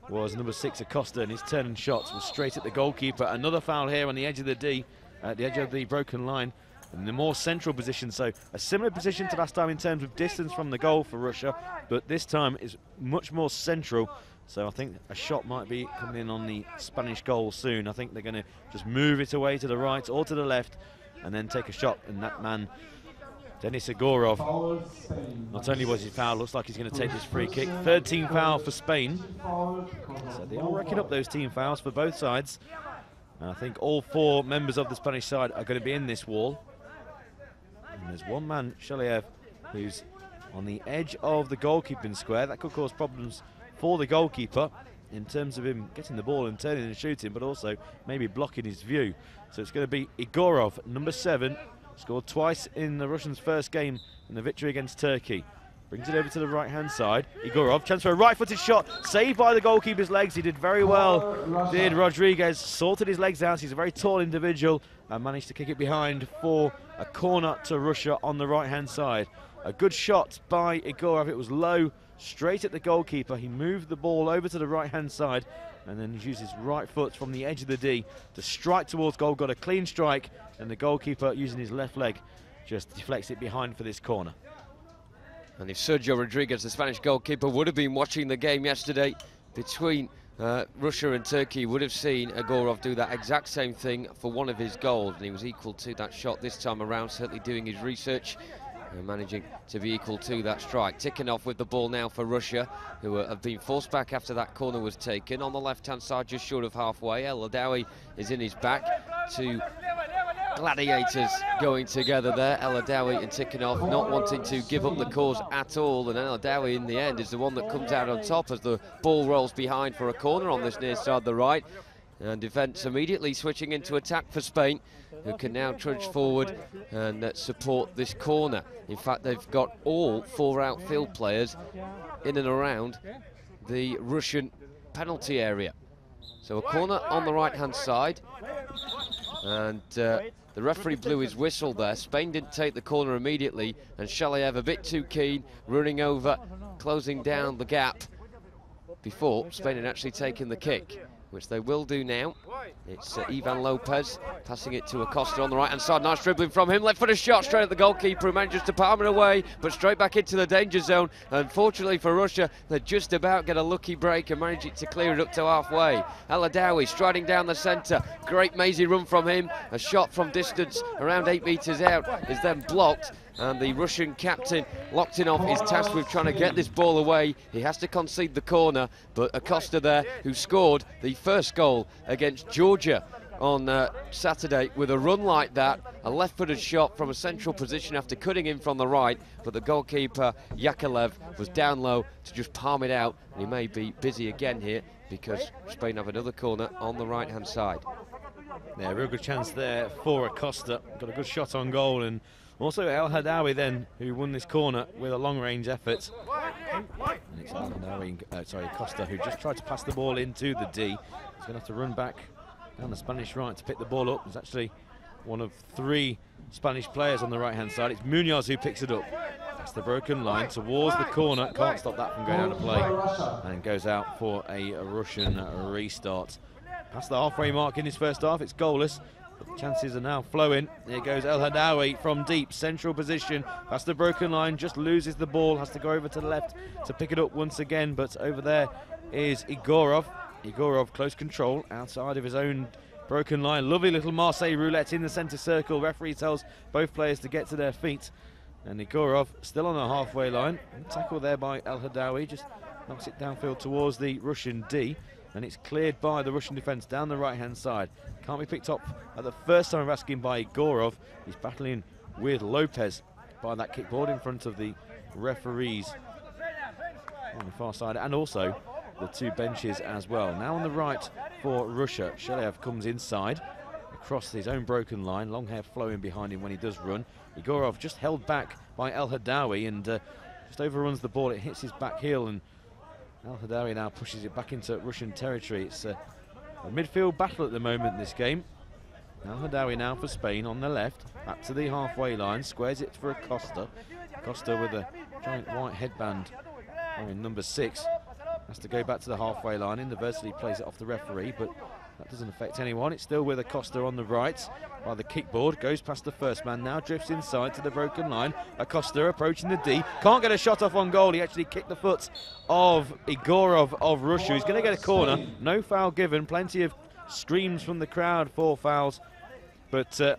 was number 6 Acosta, and his turn and shot was straight at the goalkeeper. Another foul here on the edge of the D, at the edge of the broken line, in the more central position. So a similar position to last time in terms of distance from the goal for Russia, but this time is much more central. So I think a shot might be coming in on the Spanish goal soon. I think they're going to just move it away to the right or to the left and then take a shot, and that man Denis Igorov, not only was he fouled, looks like he's going to take this free kick. Third team foul for Spain. So they are racking up those team fouls for both sides. And I think all 4 members of the Spanish side are going to be in this wall. And there's one man, Shalayev, who's on the edge of the goalkeeping square. That could cause problems for the goalkeeper in terms of him getting the ball and turning and shooting, but also maybe blocking his view. So it's going to be Igorov, number 7. Scored twice in the Russians' first game in the victory against Turkey. Brings it over to the right-hand side. Igorov, chance for a right-footed shot. Saved by the goalkeeper's legs. He did very well. Did Rodriguez. Sorted his legs out. He's a very tall individual and managed to kick it behind for a corner to Russia on the right-hand side. A good shot by Igorov. It was low, straight at the goalkeeper. He moved the ball over to the right-hand side and then used his right foot from the edge of the D to strike towards goal. Got a clean strike, and the goalkeeper, using his left leg, just deflects it behind for this corner. And if Sergio Rodriguez, the Spanish goalkeeper, would have been watching the game yesterday between Russia and Turkey, would have seen Igorov do that exact same thing for one of his goals, and he was equal to that shot this time around, certainly doing his research and managing to be equal to that strike. Ticking off with the ball now for Russia, who have been forced back after that corner was taken. On the left-hand side, just short of halfway, El Adawi is in his back. 2 gladiators going together there, El Adawi and Tikhonov, not wanting to give up the cause at all, and El Adawi in the end is the one that comes out on top as the ball rolls behind for a corner on this near side, the right. And defence immediately switching into attack for Spain. who can now trudge forward and support this corner. In fact, they've got all 4 outfield players in and around the Russian penalty area. So a corner on the right-hand side, and the referee blew his whistle there. Spain didn't take the corner immediately, and Shalayev a bit too keen, running over, closing down the gap before Spain had actually taken the kick, which they will do now. It's Ivan Lopez passing it to Acosta on the right-hand side. Nice dribbling from him. Left-footed shot straight at the goalkeeper, who manages to palm it away, but straight back into the danger zone. Unfortunately for Russia, they just about get a lucky break and manage to clear it up to halfway. El Hadawi striding down the centre. Great mazy run from him. A shot from distance around 8 metres out is then blocked. And the Russian captain locked in off his task with trying to get this ball away. He has to concede the corner, but Acosta there, who scored the first goal against Georgia on Saturday with a run like that, a left-footed shot from a central position after cutting in from the right, but the goalkeeper Yakovlev was down low to just palm it out, and he may be busy again here because Spain have another corner on the right-hand side. Yeah, real good chance there for Acosta. Got a good shot on goal, and also El Hadawi then, who won this corner with a long-range effort. And it's El Hadawi, Acosta, who just tried to pass the ball into the D. He's going to have to run back down the Spanish right to pick the ball up. There's actually one of 3 Spanish players on the right-hand side. It's Munoz who picks it up. That's the broken line towards the corner. Can't stop that from going out of play. And goes out for a Russian restart. Past the halfway mark in his first half, it's goalless. But the chances are now flowing. Here goes El Hadawi from deep, central position. Past the broken line, just loses the ball. Has to go over to the left to pick it up once again. But over there is Igorov. Igorov, close control, outside of his own broken line. Lovely little Marseille roulette in the centre circle. Referee tells both players to get to their feet. And Igorov still on the halfway line. Tackle there by El Hadawi. Just knocks it downfield towards the Russian D. And it's cleared by the Russian defence down the right-hand side. Can't be picked up at the first time of asking by Igorov. He's battling with Lopez by that kickboard in front of the referees on the far side, and also the 2 benches as well. Now on the right for Russia, Shalayev comes inside across his own broken line, long hair flowing behind him when he does run. Igorov just held back by El Hadawi and just overruns the ball. It hits his back heel, and El Hadawi now pushes it back into Russian territory. It's a midfield battle at the moment in this game. El Hadawi now for Spain on the left, back to the halfway line, squares it for Acosta. Acosta with a giant white headband wearing number 6. Has to go back to the halfway line, inadvertently plays it off the referee, but that doesn't affect anyone. It's still with Acosta on the right by the kickboard, goes past the first man, now drifts inside to the broken line. Acosta approaching the D, can't get a shot off on goal. He actually kicked the foot of Igorov of Russia. He's going to get a corner, no foul given, plenty of screams from the crowd for fouls, but you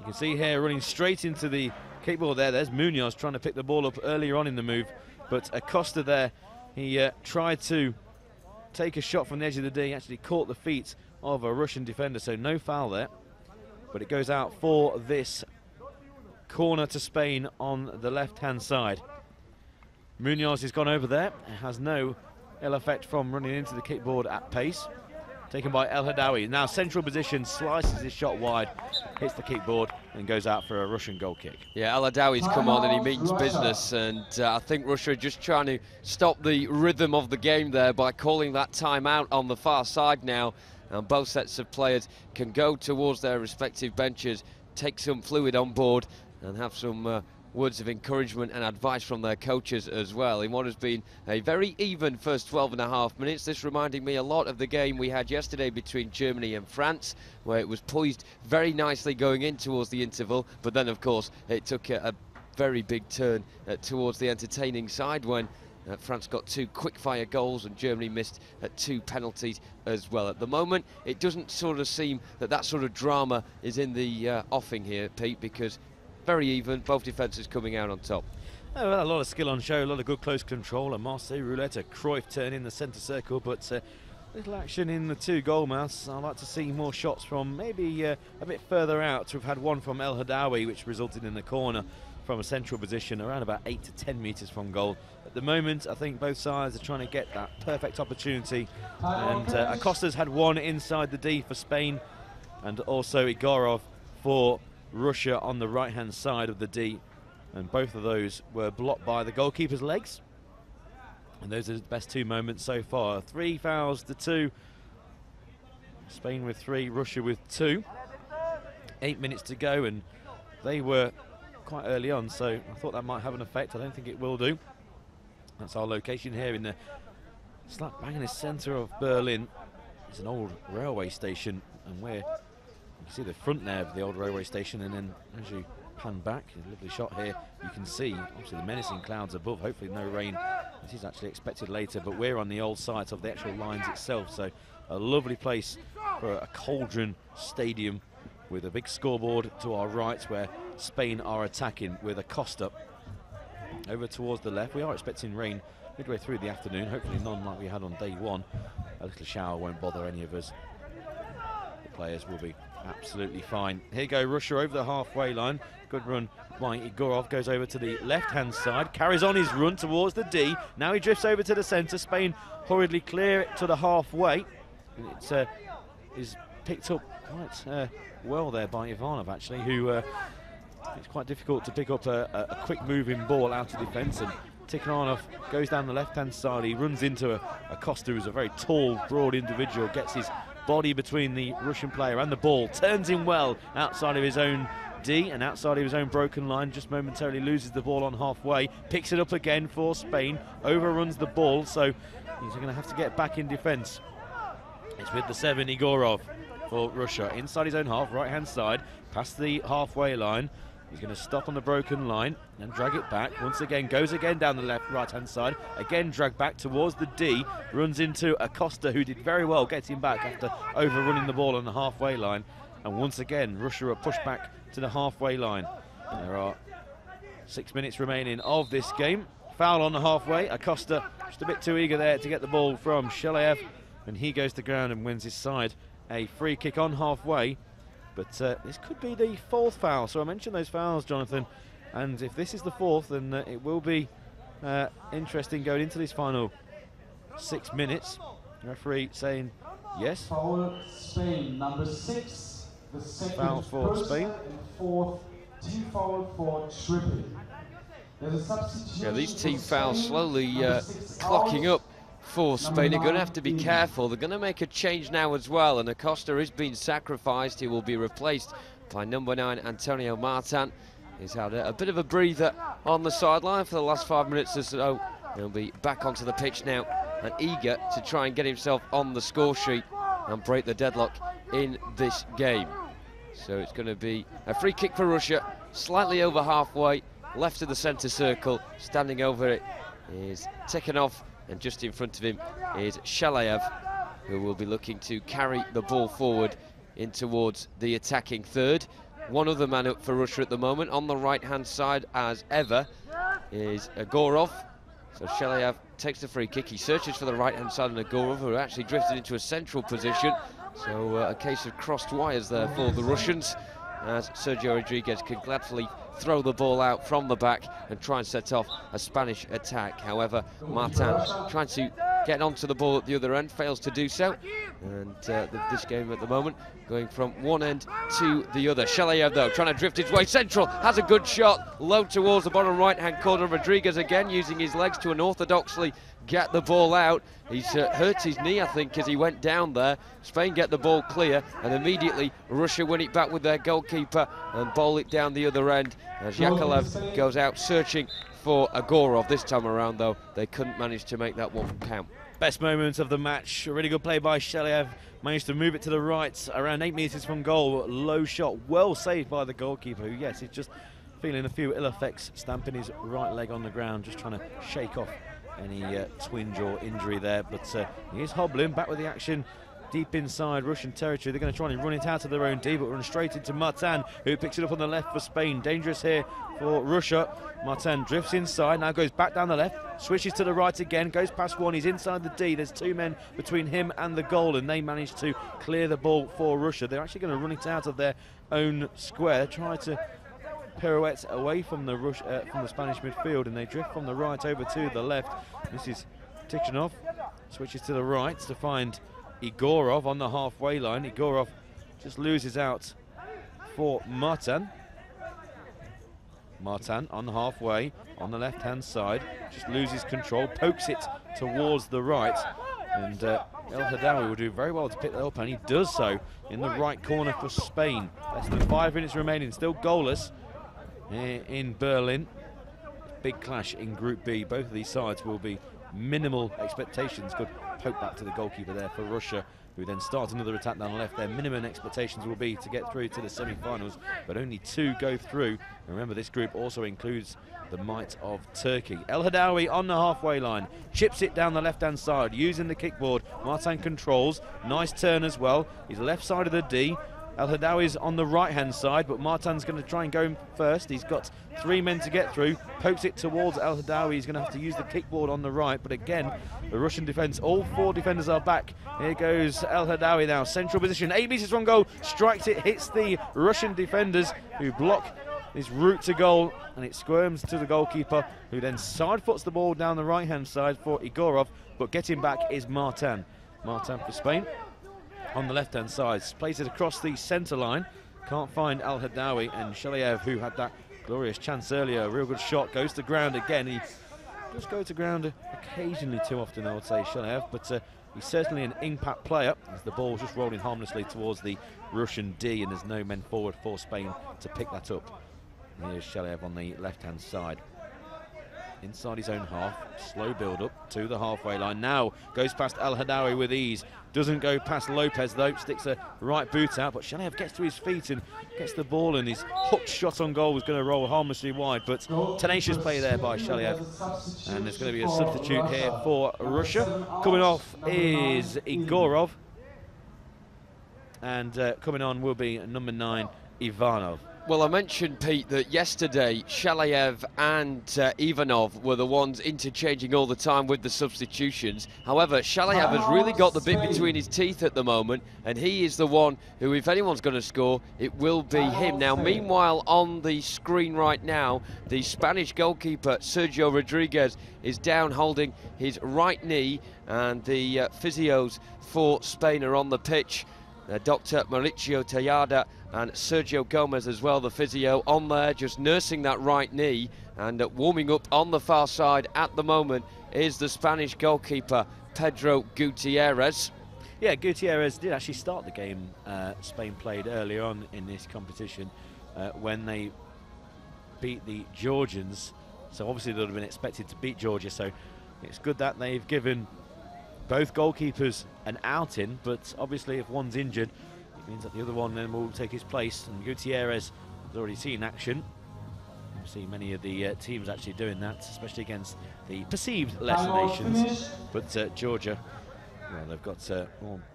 can see here running straight into the kickboard there. There's Munoz trying to pick the ball up earlier on in the move, but Acosta there, he tried to take a shot from the edge of the D, actually caught the feet of a Russian defender, so no foul there. But it goes out for this corner to Spain on the left-hand side. Munoz has gone over there, has no ill effect from running into the kickboard at pace. Taken by El Hadawi, now central position, slices his shot wide, hits the kickboard and goes out for a Russian goal kick. Yeah, El Hadawi's come on and he means business, and I think Russia are just trying to stop the rhythm of the game there by calling that timeout on the far side now, and both sets of players can go towards their respective benches, take some fluid on board and have some words of encouragement and advice from their coaches as well in what has been a very even first 12.5 minutes. This reminding me a lot of the game we had yesterday between Germany and France, where it was poised very nicely going in towards the interval, but then of course it took a very big turn towards the entertaining side when France got 2 quick-fire goals and Germany missed 2 penalties as well. At the moment, it doesn't sort of seem that that sort of drama is in the offing here, Pete, because very even, both defences coming out on top. Oh, well, a lot of skill on show, a lot of good close control, a Marseille roulette, a Cruyff turn in the centre circle, but little action in the 2 goal mouths. I'd like to see more shots from maybe a bit further out. We've had one from El Hadawi, which resulted in the corner from a central position around about 8 to 10 metres from goal. At the moment, I think both sides are trying to get that perfect opportunity, and Acosta's had one inside the D for Spain. and also Igorov for Russia on the right-hand side of the D. And both of those were blocked by the goalkeeper's legs. And those are the best 2 moments so far. 3 fouls to 2. Spain with 3, Russia with 2. 8 minutes to go, and they were quite early on, so I thought that might have an effect. I don't think it will do. That's our location here in the slap bang in the centre of Berlin. It's an old railway station, and you can see the front there of the old railway station, and then as you pan back, a lovely shot here, you can see obviously the menacing clouds above. Hopefully no rain. This is actually expected later, but we're on the old site of the actual lines itself, so a lovely place for a cauldron stadium with a big scoreboard to our right where Spain are attacking with Acosta over towards the left. We are expecting rain midway through the afternoon, hopefully none like we had on day 1. A little shower won't bother any of us. The players will be absolutely fine. Here go Russia over the halfway line. Good run by Igorov, goes over to the left-hand side, carries on his run towards the D. Now he drifts over to the centre. Spain hurriedly clear it to the halfway. It is picked up quite well there by Ivanov, actually, who it's quite difficult to pick up a quick moving ball out of defence. And Tikhonov goes down the left-hand side. He runs into Acosta, who's a very tall, broad individual, gets his body between the Russian player and the ball, turns him well outside of his own D and outside of his own broken line, just momentarily loses the ball on halfway, picks it up again for Spain, overruns the ball, so he's going to have to get back in defence. It's with the 7, Igorov for Russia, inside his own half, right-hand side, past the halfway line. He's going to stop on the broken line and drag it back. Once again, goes again down the right-hand side. Again, dragged back towards the D. Runs into Acosta, who did very well getting back after overrunning the ball on the halfway line. And once again, Russia are pushed back to the halfway line. And there are 6 minutes remaining of this game. Foul on the halfway. Acosta just a bit too eager there to get the ball from Shalayev. And he goes to ground and wins his side a free kick on halfway. But this could be the 4th foul. So I mentioned those fouls, Jonathan. And if this is the 4th, then it will be interesting going into this final 6 minutes. The referee saying yes. Foul Spain, number 6. The second foul for Spain. And 4th, team foul for Scrappy. There's a substitution. Yeah, these team fouls slowly clocking up for Spain. They're going to have to be careful. They're going to make a change now as well, and Acosta is being sacrificed. He will be replaced by number 9, Antonio Martin. He's had a bit of a breather on the sideline for the last 5 minutes or so. He'll be back onto the pitch now and eager to try and get himself on the score sheet and break the deadlock in this game. So it's going to be a free kick for Russia, slightly over halfway, left of the centre circle. Standing over it is Tikhonov, and just in front of him is Shalayev, who will be looking to carry the ball forward in towards the attacking third. One other man up for Russia at the moment on the right-hand side, as ever, is Igorov. So Shalayev takes the free kick. He searches for the right-hand side, and Igorov, who actually drifted into a central position. So a case of crossed wires there for the Russians, as Sergio Rodriguez can gladly throw the ball out from the back and try and set off a Spanish attack. However, Martin trying to get onto the ball at the other end, fails to do so. And this game at the moment going from one end to the other. Shalayev, though, trying to drift his way central, has a good shot, low towards the bottom right-hand corner. Rodriguez again using his legs to unorthodoxly get the ball out. He's hurt his knee, I think, as he went down there. Spain get the ball clear, and immediately Russia win it back with their goalkeeper and bowl it down the other end as Yakovlev goes out searching for Igorov. This time around, though, they couldn't manage to make that one count. Best moment of the match, a really good play by Shalayev. Managed to move it to the right, around 8 metres from goal. Low shot, well saved by the goalkeeper, who, yes, is just feeling a few ill effects, stamping his right leg on the ground, just trying to shake off any twinge or injury there. But he is hobbling back with the action deep inside Russian territory. They're going to try and run it out of their own D, but run straight into Martin, who picks it up on the left for Spain. Dangerous here for Russia. Martin drifts inside, now goes back down the left, switches to the right again, goes past one, he's inside the D. There's 2 men between him and the goal, and they manage to clear the ball for Russia. They're actually going to run it out of their own square, try to pirouette away from the Spanish midfield, and they drift from the right over to the left. This is Tikhonov, switches to the right to find Igorov on the halfway line. Igorov just loses out for Martin. Martin on the halfway, on the left-hand side, just loses control, pokes it towards the right, and El Hadawi will do very well to pick that up, and he does so in the right corner for Spain. Less than 5 minutes remaining, still goalless in Berlin. Big clash in Group B. Both of these sides will be minimal expectations. Good poke back to the goalkeeper there for Russia, who then starts another attack down the left. Their minimum expectations will be to get through to the semi-finals, but only 2 go through. And remember, this group also includes the might of Turkey. El Hadawi on the halfway line, chips it down the left-hand side, using the kickboard. Martin controls, nice turn as well. He's left side of the D. El Hadawi's on the right-hand side, but Martin's going to try and go in first. He's got 3 men to get through, pokes it towards El Hadawi. He's going to have to use the kickboard on the right, but again, the Russian defence, all 4 defenders are back. Here goes El Hadawi now, central position. IBSA's on goal, strikes it, hits the Russian defenders who block his route to goal, and it squirms to the goalkeeper, who then side foots the ball down the right-hand side for Igorov, but getting back is Martin. Martin for Spain. On the left-hand side, plays it across the centre line. Can't find Al Hadawi, and Sheliev, who had that glorious chance earlier, a real good shot, goes to ground again. He does go to ground occasionally, too often, I would say, Sheliev, but he's certainly an impact player, as the ball's just rolling harmlessly towards the Russian D, and there's no men forward for Spain to pick that up. And here's Sheliev on the left-hand side. Inside his own half, slow build-up to the halfway line. Now goes past El Hadawi with ease. Doesn't go past Lopez though, sticks a right boot out, but Sheliev gets to his feet and gets the ball, and his hooked shot on goal was going to roll harmlessly wide, but tenacious play there by Sheliev. And there's going to be a substitute here for Russia. Coming off is Igorov, and coming on will be number 9, Ivanov. Well, I mentioned, Pete, that yesterday Sheliev and Ivanov were the ones interchanging all the time with the substitutions. However, Sheliev has really got the bit between his teeth at the moment, and he is the one who, if anyone's going to score, it will be him. Now, meanwhile, on the screen right now, the Spanish goalkeeper, Sergio Rodriguez, is down holding his right knee, and the physios for Spain are on the pitch. Dr. Mauricio Tejada and Sergio Gomez as well, the physio, on there just nursing that right knee, and warming up on the far side at the moment is the Spanish goalkeeper, Pedro Gutierrez. Yeah, Gutierrez did actually start the game Spain played earlier on in this competition when they beat the Georgians, so obviously they would have been expected to beat Georgia, so it's good that they've given both goalkeepers an outing, but obviously if one's injured, it means that the other one then will take his place, and Gutierrez has already seen action. We've seen many of the teams actually doing that, especially against the perceived lesser nations, but Georgia, well, they've got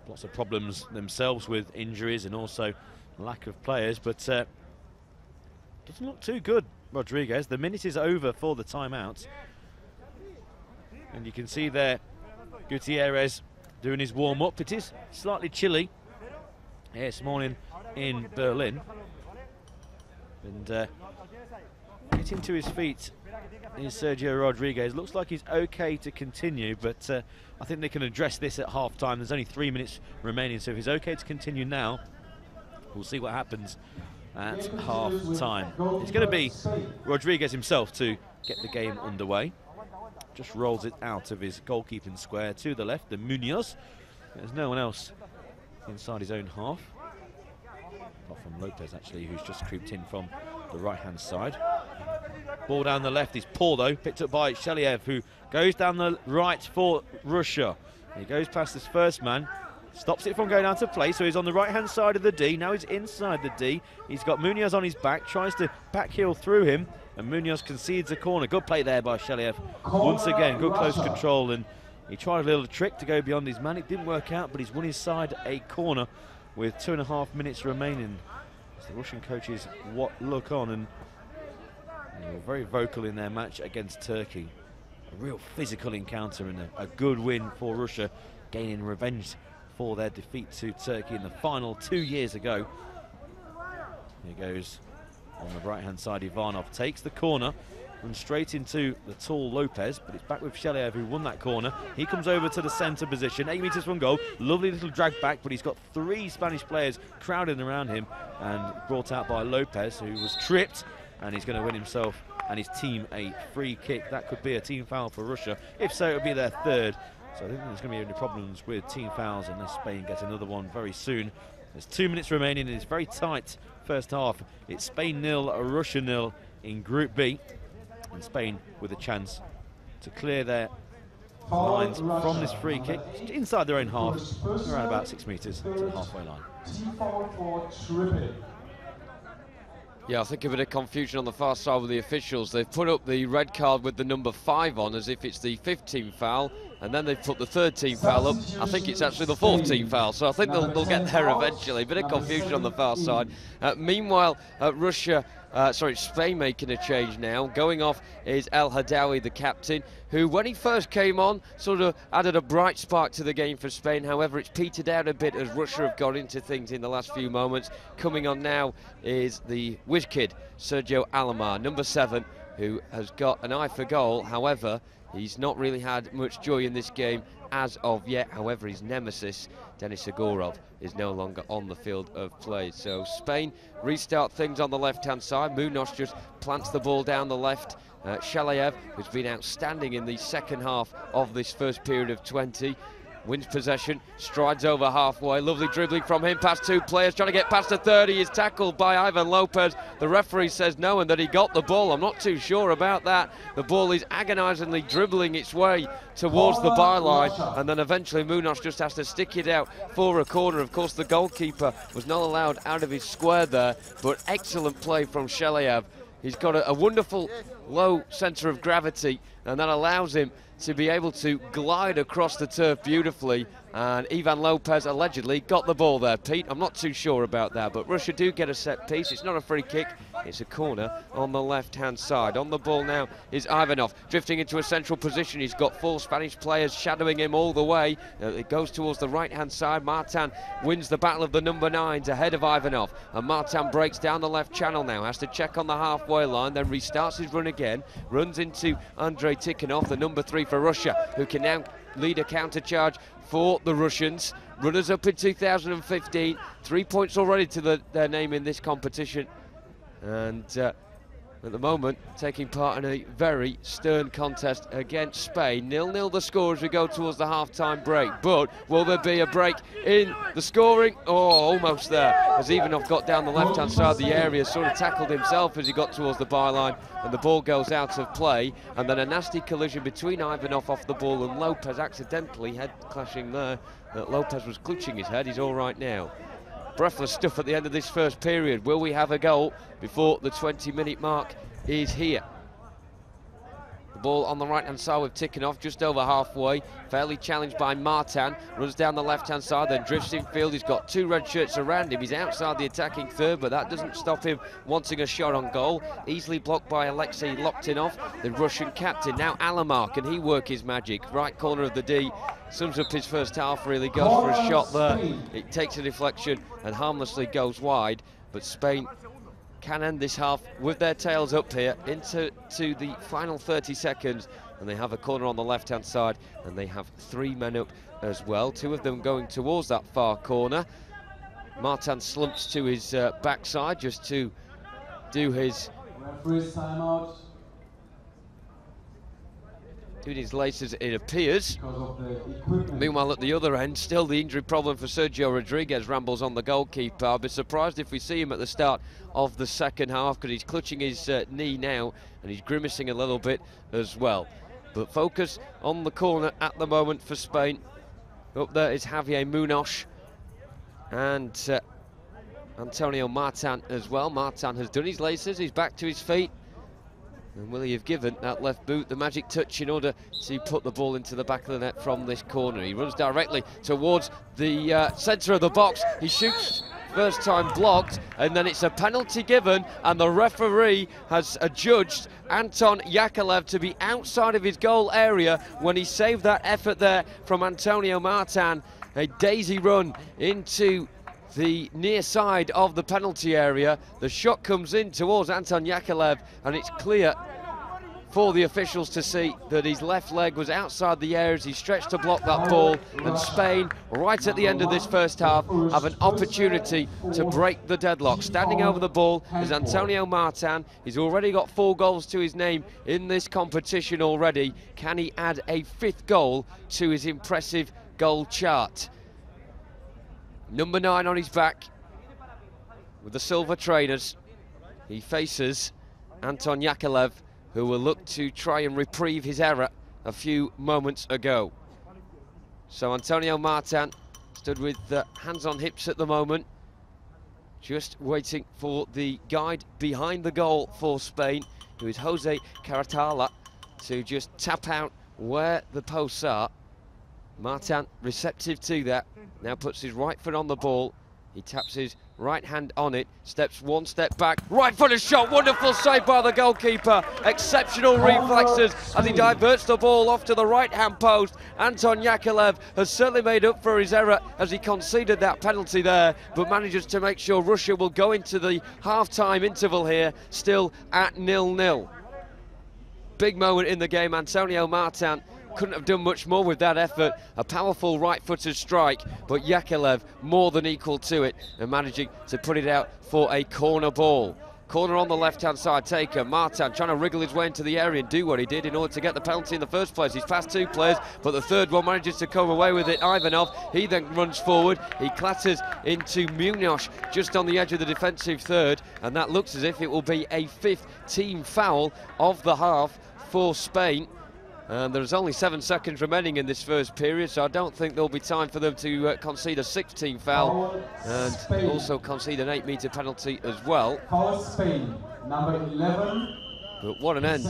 lots of problems themselves with injuries and also lack of players, but doesn't look too good, Rodriguez. The minute is over for the timeout, and you can see there Gutierrez doing his warm-up. It is slightly chilly here this morning in Berlin, and getting to his feet is Sergio Rodriguez. Looks like he's okay to continue, but I think they can address this at half-time. There's only 3 minutes remaining, so if he's okay to continue now, we'll see what happens at half-time. It's going to be Rodriguez himself to get the game underway. Just rolls it out of his goalkeeping square to the left, the Munoz. There's no one else inside his own half, apart from Lopez actually, who's just creeped in from the right-hand side. Ball down the left is poor though, picked up by Sheliev, who goes down the right for Russia. He goes past his first man, stops it from going out of play, so he's on the right-hand side of the D. Now he's inside the D. He's got Munoz on his back, tries to backheel through him, and Munoz concedes a corner. Good play there by Sheliev. Once again, good close control, and he tried a little trick to go beyond his man. It didn't work out, but he's won his side a corner with 2.5 minutes remaining. As the Russian coaches look on, and they were very vocal in their match against Turkey. A real physical encounter and a good win for Russia, gaining revenge for their defeat to Turkey in the final 2 years ago. Here goes on the right-hand side, Ivanov takes the corner, runs straight into the tall Lopez, but it's back with Sheliev, who won that corner. He comes over to the centre position, 8 metres from goal. Lovely little drag back, but he's got 3 Spanish players crowding around him, and brought out by Lopez, who was tripped, and he's going to win himself and his team a free kick. That could be a team foul for Russia. If so, it would be their 3rd. So I don't think there's going to be any problems with team fouls unless Spain gets another one very soon. There's 2 minutes remaining, and it's very tight first half. It's Spain 0, Russia 0 in Group B, and Spain with a chance to clear their lines from this free kick inside their own half, around about 6 metres to the halfway line. Team foul for tripping. Yeah, I think a bit of confusion on the far side with the officials. They've put up the red card with the number 5 on as if it's the 5th team foul, and then they've put the 3rd team foul up. I think it's actually the 4th team foul, so I think they'll get there eventually. Bit of confusion on the far side. Meanwhile, Spain making a change now. Going off is El Hadawi, the captain, who, when he first came on, sort of added a bright spark to the game for Spain. However, it's petered out a bit as Russia have got into things in the last few moments. Coming on now is the whiz kid, Sergio Alomar, number 7, who has got an eye for goal. However, he's not really had much joy in this game as of yet. However, his nemesis, Denis Igorov, is no longer on the field of play. So Spain restart things on the left-hand side. Munoz just plants the ball down the left. Sheliev, who's been outstanding in the second half of this first period of 20, wins possession, strides over halfway. Lovely dribbling from him past 2 players, trying to get past the 30. He's tackled by Ivan Lopez. The referee says no, and that he got the ball. I'm not too sure about that. The ball is agonisingly dribbling its way towards the byline, and then eventually Munoz just has to stick it out for a corner. Of course, the goalkeeper was not allowed out of his square there, but excellent play from Sheliev. He's got a wonderful low centre of gravity, and that allows him to be able to glide across the turf beautifully, and Ivan Lopez allegedly got the ball there. Pete, I'm not too sure about that, but Russia do get a set piece. It's not a free kick, it's a corner on the left-hand side. On the ball now is Ivanov, drifting into a central position. He's got 4 Spanish players shadowing him all the way. It goes towards the right-hand side. Martin wins the battle of the number 9s ahead of Ivanov, and Martin breaks down the left channel now, has to check on the halfway line, then restarts his run again, runs into Andrei Tikhonov, the number 3 for Russia, who can now lead a counter-charge for the Russians. Runners up in 2015, 3 points already to their name in this competition, and at the moment taking part in a very stern contest against Spain. 0-0 the score as we go towards the half-time break, but will there be a break in the scoring? Oh, almost there, as Ivanov got down the left-hand side of the area, sort of tackled himself as he got towards the byline, and the ball goes out of play, and then a nasty collision between Ivanov off the ball and Lopez, accidentally head clashing there. Lopez was clutching his head. He's all right now. Breathless stuff at the end of this first period. Will we have a goal before the 20-minute mark is here? The ball on the right-hand side with Tikhonov just over halfway, fairly challenged by Martin, runs down the left-hand side, then drifts in field. He's got 2 red shirts around him. He's outside the attacking third, but that doesn't stop him wanting a shot on goal. Easily blocked by Alexei Loktinov, the Russian captain. Now Alomar, can he work his magic? Right corner of the D, sums up his first half, really goes for a shot there. It takes a deflection and harmlessly goes wide, but Spain can end this half with their tails up here into the final 30 seconds, and they have a corner on the left-hand side, and they have 3 men up as well, 2 of them going towards that far corner. Martin slumps to his backside just to do his Timeout. Doing his laces, it appears. Meanwhile, at the other end, still the injury problem for Sergio Rodriguez rambles on the goalkeeper. I'll be surprised if we see him at the start of the second half, because he's clutching his knee now, and he's grimacing a little bit as well. But focus on the corner at the moment for Spain. Up there is Javier Munoz and Antonio Martin as well. Martin has done his laces, he's back to his feet. And will he have given that left boot the magic touch in order to put the ball into the back of the net from this corner? He runs directly towards the centre of the box. He shoots, first time blocked, and then it's a penalty given, and the referee has adjudged Anton Yakovlev to be outside of his goal area when he saved that effort there from Antonio Martin. A daisy run into the near side of the penalty area. The shot comes in towards Anton Yakovlev, and it's clear for the officials to see that his left leg was outside the area as he stretched to block that ball, and Spain, right at the end of this first half, have an opportunity to break the deadlock. Standing over the ball is Antonio Martin. He's already got 4 goals to his name in this competition already. Can he add a 5th goal to his impressive goal chart? Number 9 on his back with the silver trainers. He faces Anton Yakovlev, who will look to try and reprieve his error a few moments ago. So Antonio Martin stood with hands on hips at the moment, just waiting for the guide behind the goal for Spain, who is Jose Caratala, to just tap out where the posts are. Martin receptive to that, now puts his right foot on the ball. He taps his right hand on it, steps 1 step back, right footed shot, wonderful save by the goalkeeper, exceptional reflexes as he diverts the ball off to the right hand post. Anton Yakovlev has certainly made up for his error as he conceded that penalty there, but manages to make sure Russia will go into the half-time interval here, still at 0-0. Big moment in the game. Antonio Martin couldn't have done much more with that effort. A powerful right-footed strike, but Yakovlev more than equal to it and managing to put it out for a corner ball. Corner on the left-hand side taken. Martin trying to wriggle his way into the area and do what he did in order to get the penalty in the first place. He's passed 2 players, but the third one manages to come away with it. Ivanov, he then runs forward. He clatters into Munoz just on the edge of the defensive third, and that looks as if it will be a 5th team foul of the half for Spain. And there's only 7 seconds remaining in this first period, so I don't think there'll be time for them to concede a 6th team foul and also concede an 8-metre penalty as well. Spain, number 11. But what an end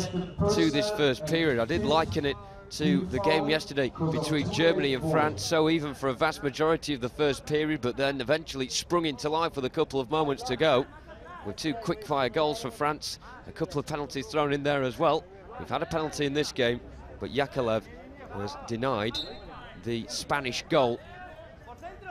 to this first period. I did liken it to the game yesterday between Germany and France, so even for a vast majority of the first period, but then eventually sprung into life with a couple of moments to go, with 2 quick-fire goals for France, a couple of penalties thrown in there as well. We've had a penalty in this game, but Yakovlev has denied the Spanish goal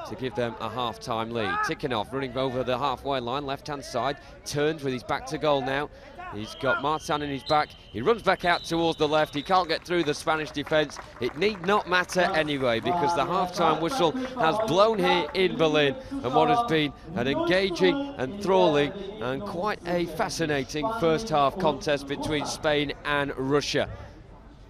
to give them a half-time lead. Tikhonov running over the halfway line, left-hand side, turns with his back to goal now. He's got Martin in his back. He runs back out towards the left. He can't get through the Spanish defence. It need not matter anyway, because the half-time whistle has blown here in Berlin, and what has been an engaging and enthralling and quite a fascinating first-half contest between Spain and Russia.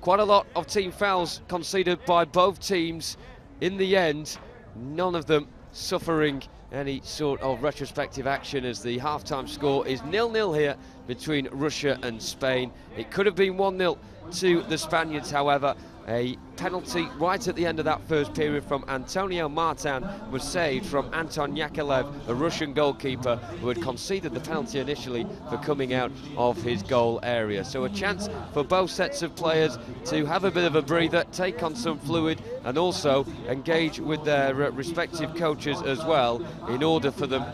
Quite a lot of team fouls conceded by both teams. In the end, none of them suffering any sort of retrospective action, as the half-time score is 0-0 here between Russia and Spain. It could have been 1-0 to the Spaniards, however. A penalty right at the end of that first period from Antonio Martin was saved from Anton Yakovlev, the Russian goalkeeper, who had conceded the penalty initially for coming out of his goal area. So a chance for both sets of players to have a bit of a breather, take on some fluid, and also engage with their respective coaches as well, in order for them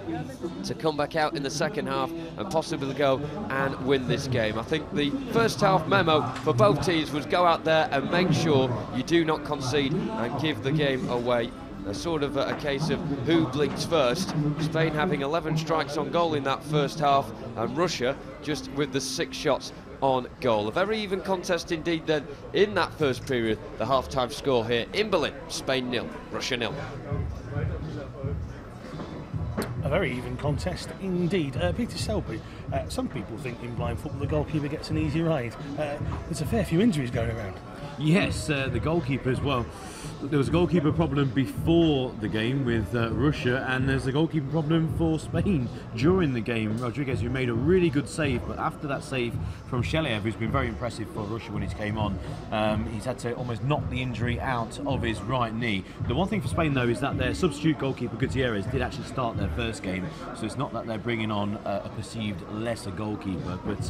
to come back out in the second half and possibly go and win this game. I think the first half memo for both teams was go out there and make sure you do not concede and give the game away. A sort of a case of who blinks first. Spain having 11 strikes on goal in that first half, and Russia just with the 6 shots on goal. A very even contest indeed then in that first period. The half-time score here in Berlin: Spain 0, Russia 0. A very even contest indeed. Peter Selby, some people think in blind football the goalkeeper gets an easy ride. There's a fair few injuries going around. Yes, the goalkeeper as well. There was a goalkeeper problem before the game with Russia, and there's a goalkeeper problem for Spain during the game. Rodriguez, who made a really good save, but after that save from Shelev, who's been very impressive for Russia when he came on, he's had to almost knock the injury out of his right knee. The one thing for Spain, though, is that their substitute goalkeeper, Gutierrez, did actually start their first game, so it's not that they're bringing on a perceived lesser goalkeeper. But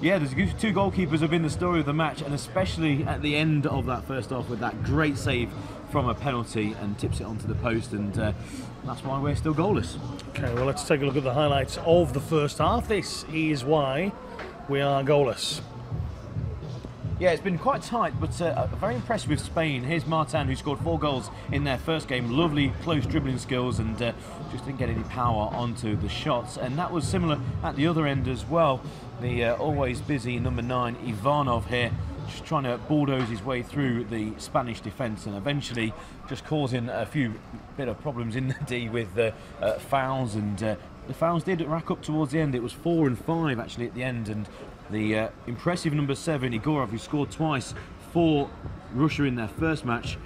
yeah, there's 2 goalkeepers have been the story of the match, and especially at the end of that first half with that great save from a penalty and tips it onto the post, and that's why we're still goalless. Okay, well, let's take a look at the highlights of the first half. This is why we are goalless. Yeah, it's been quite tight, but very impressed with Spain. Here's Martin, who scored 4 goals in their first game. Lovely close dribbling skills, and just didn't get any power onto the shots. And that was similar at the other end as well. The always busy number 9, Ivanov here, just trying to bulldoze his way through the Spanish defence, and eventually just causing a few bit of problems in the D with fouls. And the fouls did rack up towards the end. It was 4 and 5 actually at the end, and the impressive number 7, Igorov, who scored twice for Russia in their first match,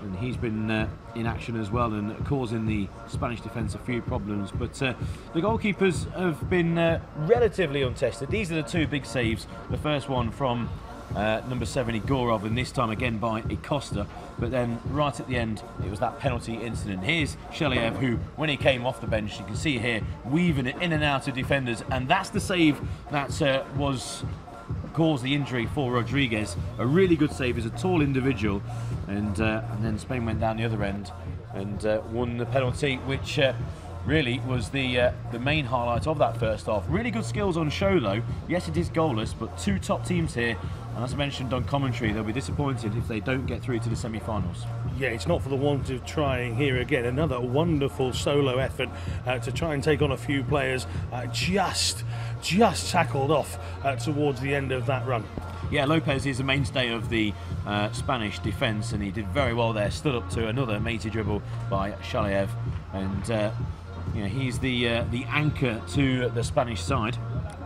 and he's been in action as well and causing the Spanish defence a few problems. But the goalkeepers have been relatively untested. These are the 2 big saves. The first one from number 7, Igorov, and this time again by Acosta. But then right at the end, it was that penalty incident. Here's Sheliev, who, when he came off the bench, you can see here, weaving it in and out of defenders, and that's the save that caused the injury for Rodriguez. A really good save. He's a tall individual, and then Spain went down the other end and won the penalty, which really was the main highlight of that first half. Really good skills on show though. Yes, it is goalless, but 2 top teams here, and as I mentioned on commentary, they'll be disappointed if they don't get through to the semi-finals. Yeah, it's not for the want of trying here again. Another wonderful solo effort to try and take on a few players, just tackled off towards the end of that run. Yeah, Lopez is the mainstay of the Spanish defence, and he did very well there. Stood up to another matey dribble by Sheliev, and you know, he's the anchor to the Spanish side.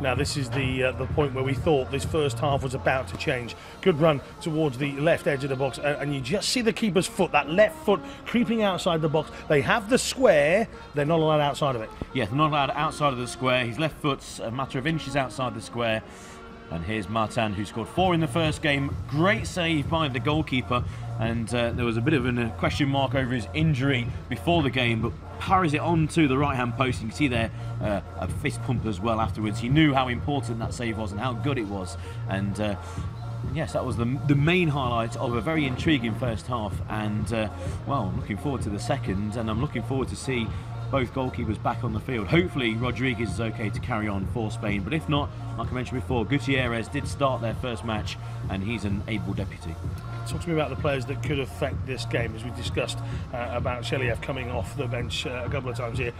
Now this is the point where we thought this first half was about to change. Good run towards the left edge of the box, and you just see the keeper's foot, that left foot creeping outside the box. They have the square, they're not allowed outside of it. Yeah, they're not allowed outside of the square. His left foot's a matter of inches outside the square. And here's Martin, who scored 4 in the first game. Great save by the goalkeeper, and there was a bit of a question mark over his injury before the game, but parries it onto the right-hand post. You can see there a fist pump as well afterwards. He knew how important that save was and how good it was, and yes, that was the main highlight of a very intriguing first half. And well, I'm looking forward to the second, and I'm looking forward to see both goalkeepers back on the field. Hopefully Rodriguez is okay to carry on for Spain, but if not, like I mentioned before, Gutierrez did start their first match, and he's an able deputy. Talk to me about the players that could affect this game, as we discussed about Sheliev coming off the bench a couple of times here.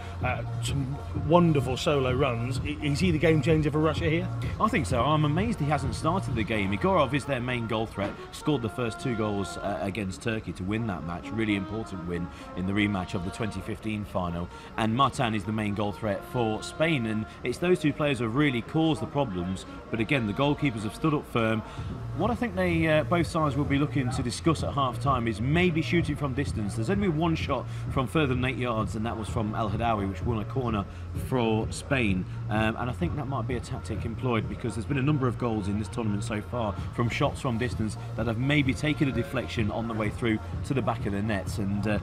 Some wonderful solo runs. Is he the game changer for Russia here? I think so. I'm amazed he hasn't started the game. Igorov is their main goal threat. Scored the first 2 goals against Turkey to win that match. Really important win in the rematch of the 2015 final. And Martin is the main goal threat for Spain. And it's those 2 players who have really caused the problems. But again, the goalkeepers have stood up firm. What I think they both sides will be looking to discuss at half-time is maybe shooting from distance. There's only 1 shot from further than 8 yards, and that was from El Hadawi, which won a corner for Spain. And I think that might be a tactic employed, because there's been a number of goals in this tournament so far from shots from distance that have maybe taken a deflection on the way through to the back of the nets, and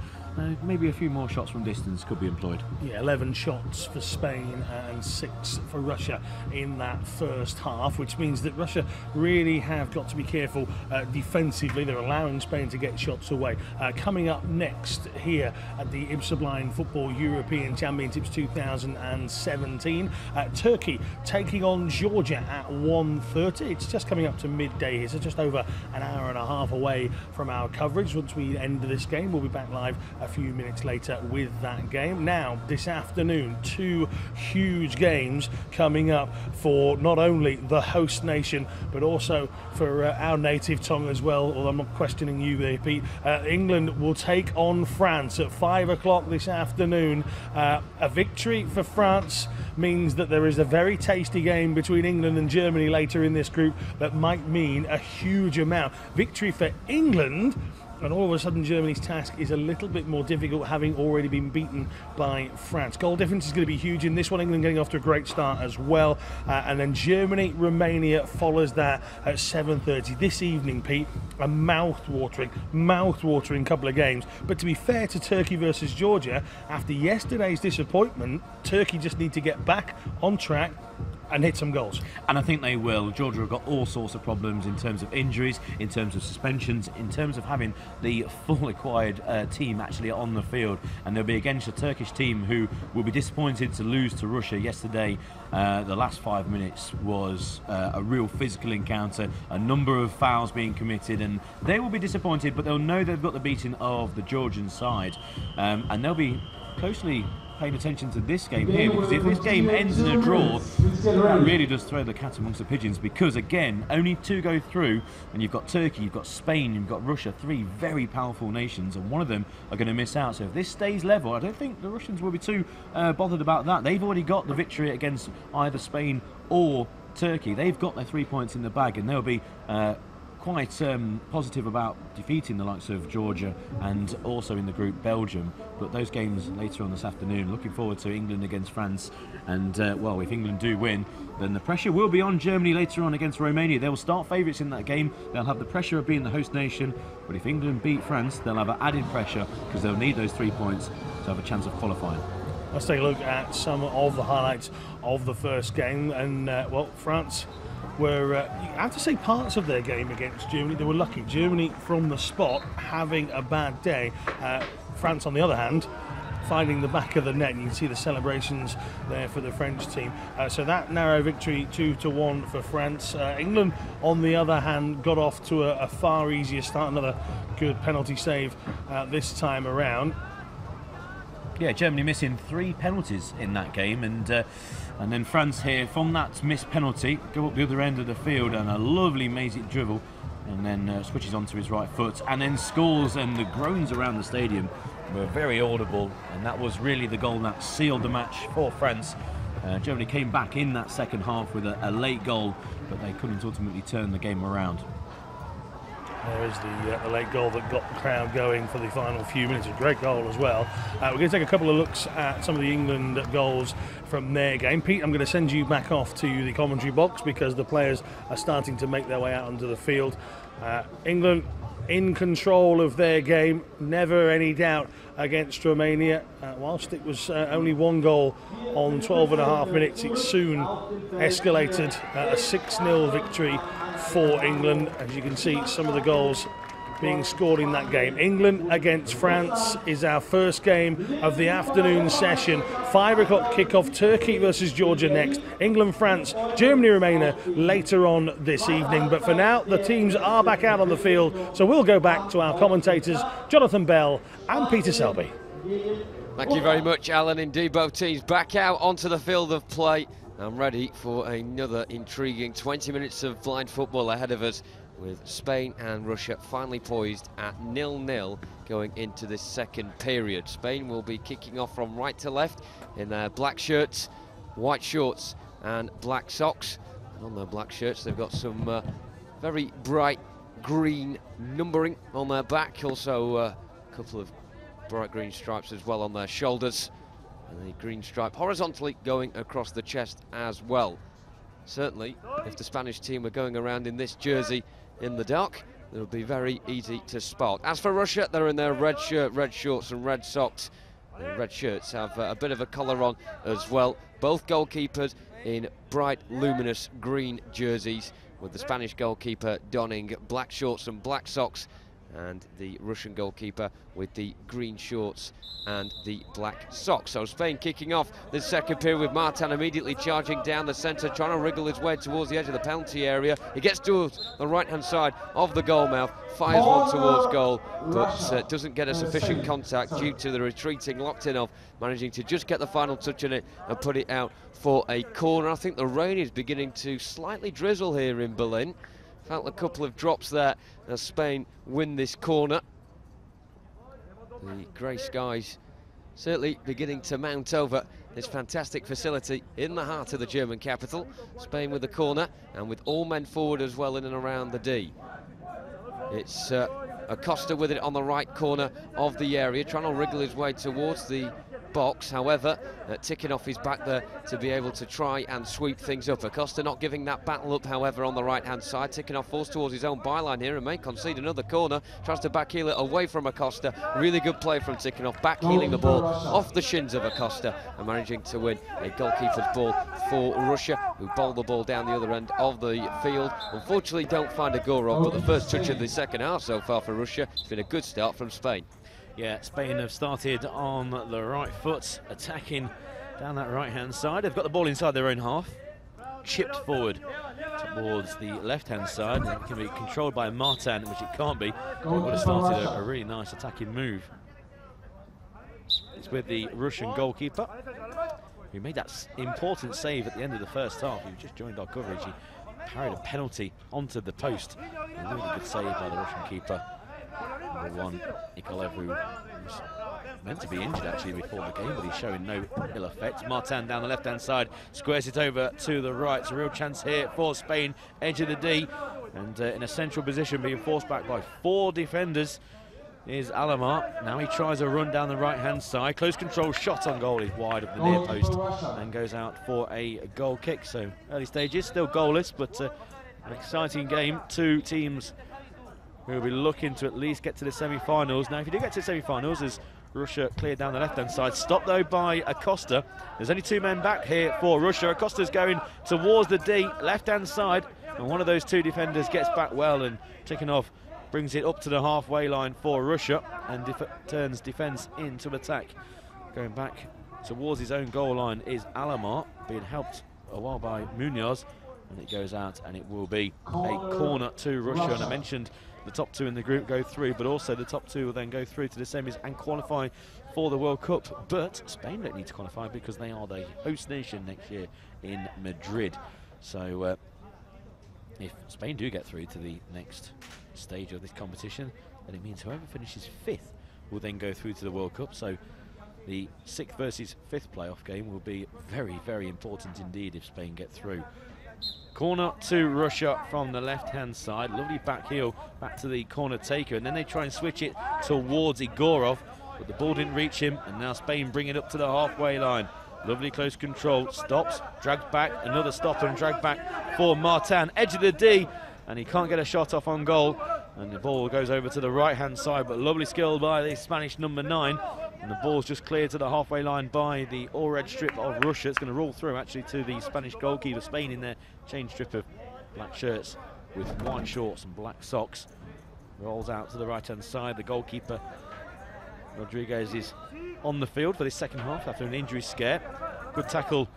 maybe a few more shots from distance could be employed. Yeah, 11 shots for Spain and 6 for Russia in that first half, which means that Russia really have got to be careful defensively. They're allowing Spain to get shots away. Coming up next here at the IBSA Blind Football European Championships 2017, Turkey taking on Georgia at 1:30. It's just coming up to midday here, so just over an hour and a half away from our coverage. Once we end this game, we'll be back live a few minutes later with that game. Now, this afternoon, 2 huge games coming up for not only the host nation, but also for our native tongue as well, although I'm not questioning you there, Pete. England will take on France at 5 o'clock this afternoon. A victory for France means that there is a very tasty game between England and Germany later in this group that might mean a huge amount. Victory for England, and all of a sudden Germany's task is a little bit more difficult, having already been beaten by France. Goal difference is going to be huge in this one. England getting off to a great start as well. And then Germany, Romania follows that at 7:30 this evening, Pete. A mouth-watering couple of games. But to be fair to Turkey versus Georgia, after yesterday's disappointment, Turkey just need to get back on track and hit some goals. And I think they will. Georgia have got all sorts of problems in terms of injuries, in terms of suspensions, in terms of having the full acquired team actually on the field. And they'll be against a Turkish team who will be disappointed to lose to Russia. Yesterday, the last 5 minutes was a real physical encounter, a number of fouls being committed, and they will be disappointed, but they'll know they've got the beating of the Georgian side. And they'll be closely paying attention to this game here, because if this game ends in a draw, that really does throw the cat amongst the pigeons, because again, only 2 go through, and you've got Turkey, you've got Spain, you've got Russia, 3 very powerful nations, and one of them are going to miss out. So if this stays level, I don't think the Russians will be too bothered about that. They've already got the victory against either Spain or Turkey. They've got their 3 points in the bag, and they'll be quite positive about defeating the likes of Georgia and also in the group Belgium. But those games later on this afternoon, looking forward to England against France, and well, if England do win, then the pressure will be on Germany later on against Romania. They will start favourites in that game, they'll have the pressure of being the host nation, but if England beat France, they'll have added pressure because they'll need those 3 points to have a chance of qualifying. Let's take a look at some of the highlights of the first game, and well, France were, you have to say, parts of their game against Germany. They were lucky. Germany from the spot having a bad day. France, on the other hand, finding the back of the net. You can see the celebrations there for the French team. So that narrow victory, 2-1 for France. England, on the other hand, got off to a far easier start. Another good penalty save this time around. Yeah, Germany missing 3 penalties in that game, and then France here from that missed penalty go up the other end of the field, and a lovely mazy dribble, and then switches onto his right foot and then scores, and the groans around the stadium were very audible, and that was really the goal that sealed the match for France. Germany came back in that second half with a late goal, but they couldn't ultimately turn the game around. There is the late goal that got the crowd going for the final few minutes. A great goal as well. We're going to take a couple of looks at some of the England goals from their game. Pete, I'm going to send you back off to the commentary box because the players are starting to make their way out onto the field. England in control of their game, never any doubt against Romania. Whilst it was only 1 goal on 12.5 minutes, it soon escalated a 6-0 victory for England. As you can see, some of the goals being scored in that game. England against France is our first game of the afternoon session. 5 o'clock kickoff, Turkey versus Georgia next. England, France, Germany, Romania later on this evening. But for now, the teams are back out on the field. So we'll go back to our commentators, Jonathan Bell and Peter Selby. Thank you very much, Alan. Indeed, both teams back out onto the field of play. I'm ready for another intriguing 20 minutes of blind football ahead of us, with Spain and Russia finally poised at 0-0 going into this second period. Spain will be kicking off from right to left in their black shirts, white shorts and black socks. And on their black shirts they've got some very bright green numbering on their back, also a couple of bright green stripes as well on their shoulders, and a green stripe horizontally going across the chest as well. Certainly, if the Spanish team were going around in this jersey in the dark, it would be very easy to spot. As for Russia, they're in their red shirt, red shorts and red socks. The red shirts have a bit of a colour on as well. Both goalkeepers in bright, luminous green jerseys, with the Spanish goalkeeper donning black shorts and black socks, and the Russian goalkeeper with the green shorts and the black socks. So Spain kicking off this second period with Martin immediately charging down the centre, trying to wriggle his way towards the edge of the penalty area. He gets towards the right-hand side of the goal mouth, fires one towards goal, but doesn't get a sufficient contact due to the retreating locked-in of, managing to just get the final touch on it and put it out for a corner. I think the rain is beginning to slightly drizzle here in Berlin. Felt a couple of drops there as Spain win this corner. The grey skies certainly beginning to mount over this fantastic facility in the heart of the German capital. Spain with the corner and with all men forward as well in and around the D. It's Acosta with it on the right corner of the area, trying to wriggle his way towards the box. However, Tikhonov is back there to be able to try and sweep things up. Acosta not giving that battle up, however, on the right-hand side. Tikhonov forced towards his own byline here and may concede another corner. Tries to backheel it away from Acosta. Really good play from Tikhonov, backheeling the ball off the shins of Acosta and managing to win a goalkeeper's ball for Russia, who bowled the ball down the other end of the field. Unfortunately, don't find a Gorov, but the first touch of the second half so far for Russia. It's been a good start from Spain. Yeah, Spain have started on the right foot, attacking down that right-hand side. They've got the ball inside their own half, chipped forward towards the left-hand side. It can be controlled by Martin, which it can't be. It would have started a really nice attacking move. It's with the Russian goalkeeper, who made that important save at the end of the first half. He just joined our coverage. He parried a penalty onto the post. A really good save by the Russian keeper. Number 1, Nikolaev, who was meant to be injured actually before the game, but he's showing no ill effects. Martin down the left-hand side, squares it over to the right. It's a real chance here for Spain, edge of the D, and in a central position, being forced back by 4 defenders is Alamar. Now he tries a run down the right-hand side. Close control shot on goal is wide of the near post and goes out for a goal kick. So early stages, still goalless, but an exciting game. 2 teams who will be looking to at least get to the semi-finals. Now, if you do get to the semi-finals, as Russia cleared down the left-hand side, stopped though by Acosta. There's only 2 men back here for Russia. Acosta's going towards the D, left-hand side, and one of those 2 defenders gets back well, and Tikhonov brings it up to the halfway line for Russia and turns defence into attack. Going back towards his own goal line is Alamar, being helped a while by Munoz, and it goes out, and it will be a corner to Russia. And I mentioned the top 2 in the group go through, but also the top 2 will then go through to the semis and qualify for the World Cup. But Spain don't need to qualify because they are the host nation next year in Madrid. So if Spain do get through to the next stage of this competition, then it means whoever finishes 5th will then go through to the World Cup. So the 6th versus 5th playoff game will be very, very important indeed if Spain get through. Corner to Russia from the left-hand side. Lovely back heel back to the corner taker, and then they try and switch it towards Igorov, but the ball didn't reach him, and now Spain bring it up to the halfway line. Lovely close control, stops, drags back, another stop and drag back for Martin. Edge of the D, and he can't get a shot off on goal, and the ball goes over to the right-hand side, but lovely skill by the Spanish number 9. And the ball's just cleared to the halfway line by the all-red strip of Russia. It's going to roll through actually to the Spanish goalkeeper. Spain in their chain strip of black shirts with white shorts and black socks. Rolls out to the right-hand side. The goalkeeper, Rodriguez, is on the field for this second half after an injury scare. Good tackle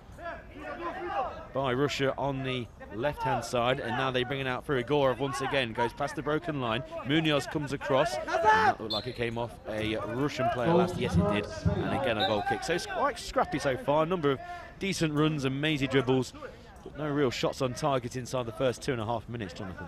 by Russia on the left-hand side, and now they bring it out for Igorov once again. Goes past the broken line. Munoz comes across, and that looked like it came off a Russian player last. Yes, it did. And again, a goal kick. So it's quite scrappy so far. A number of decent runs and mazy dribbles, but no real shots on target inside the first 2.5 minutes, Jonathan.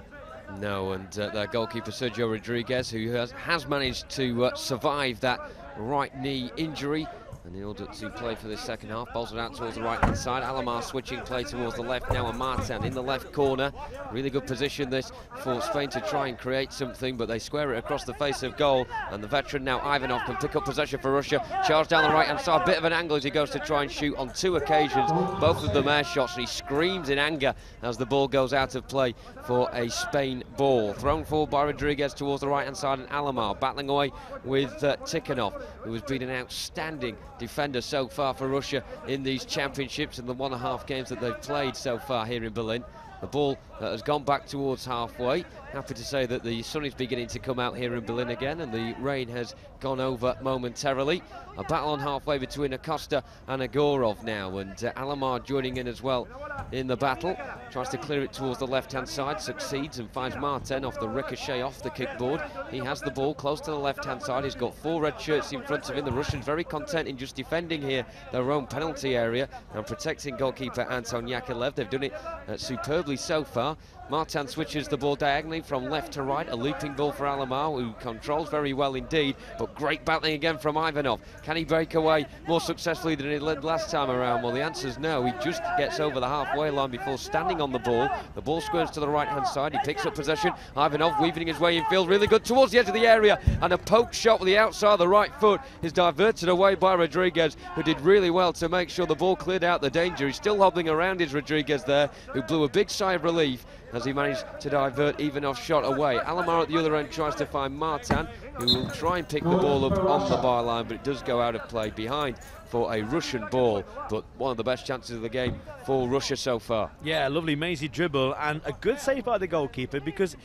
No, and their goalkeeper Sergio Rodriguez, who has managed to survive that right knee injury, and in order to play for this second half, bowls it out towards the right-hand side. Alamar switching play towards the left now, and Martin in the left corner. Really good position this for Spain to try and create something, but they square it across the face of goal, and the veteran now, Ivanov, can pick up possession for Russia. Charge down the right-hand side, bit of an angle as he goes to try and shoot on 2 occasions. Both of them air shots, and he screams in anger as the ball goes out of play for a Spain ball. Thrown forward by Rodriguez towards the right-hand side, and Alamar battling away with Tikhonov, who has been an outstanding defender so far for Russia in these championships and the 1.5 games that they've played so far here in Berlin. The ball has gone back towards halfway. Happy to say that the sun is beginning to come out here in Berlin again, and the rain has gone over momentarily. A battle on halfway between Acosta and Igorov now, and Alamar joining in as well in the battle. Tries to clear it towards the left-hand side, succeeds and finds Martin off the ricochet off the kickboard. He has the ball close to the left-hand side. He's got 4 red shirts in front of him. The Russians very content in just defending here their own penalty area and protecting goalkeeper Anton Yakovlev. They've done it superbly comfortably so far. Martin switches the ball diagonally from left to right, a looping ball for Alamar, who controls very well indeed, but great battling again from Ivanov. Can he break away more successfully than he did last time around? Well, the answer is no. He just gets over the halfway line before standing on the ball. The ball squirts to the right-hand side. He picks up possession. Ivanov weaving his way in field, really good towards the edge of the area, and a poke shot with the outside of the right foot is diverted away by Rodriguez, who did really well to make sure the ball cleared out the danger. He's still hobbling around, is Rodriguez there, who blew a big sigh of relief as he managed to divert Ivanov's shot away. Alamar at the other end tries to find Martin, who will try and pick the ball up on the byline, but it does go out of play behind for a Russian ball, but one of the best chances of the game for Russia so far. Yeah, lovely mazy dribble and a good save by the goalkeeper, because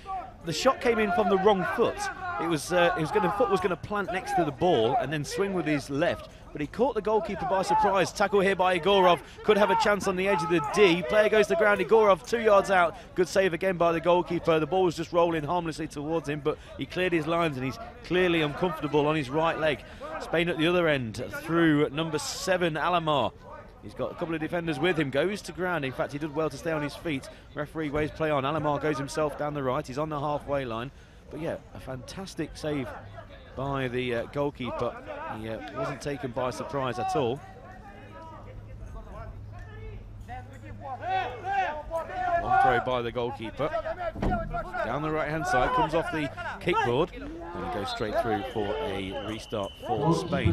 the shot came in from the wrong foot. Foot was going to plant next to the ball and then swing with his left, but he caught the goalkeeper by surprise. Tackle here by Igorov, could have a chance on the edge of the D. Player goes to the ground, Igorov 2 yards out. Good save again by the goalkeeper. The ball was just rolling harmlessly towards him, but he cleared his lines and he's clearly uncomfortable on his right leg. Spain at the other end through number 7, Alamar. He's got a couple of defenders with him, goes to ground. In fact, he did well to stay on his feet. Referee waves play on. Alamar goes himself down the right. He's on the halfway line. But yeah, a fantastic save by the goalkeeper. He wasn't taken by surprise at all. Long throw by the goalkeeper. Down the right-hand side, comes off the kickboard, and he goes straight through for a restart for Spain.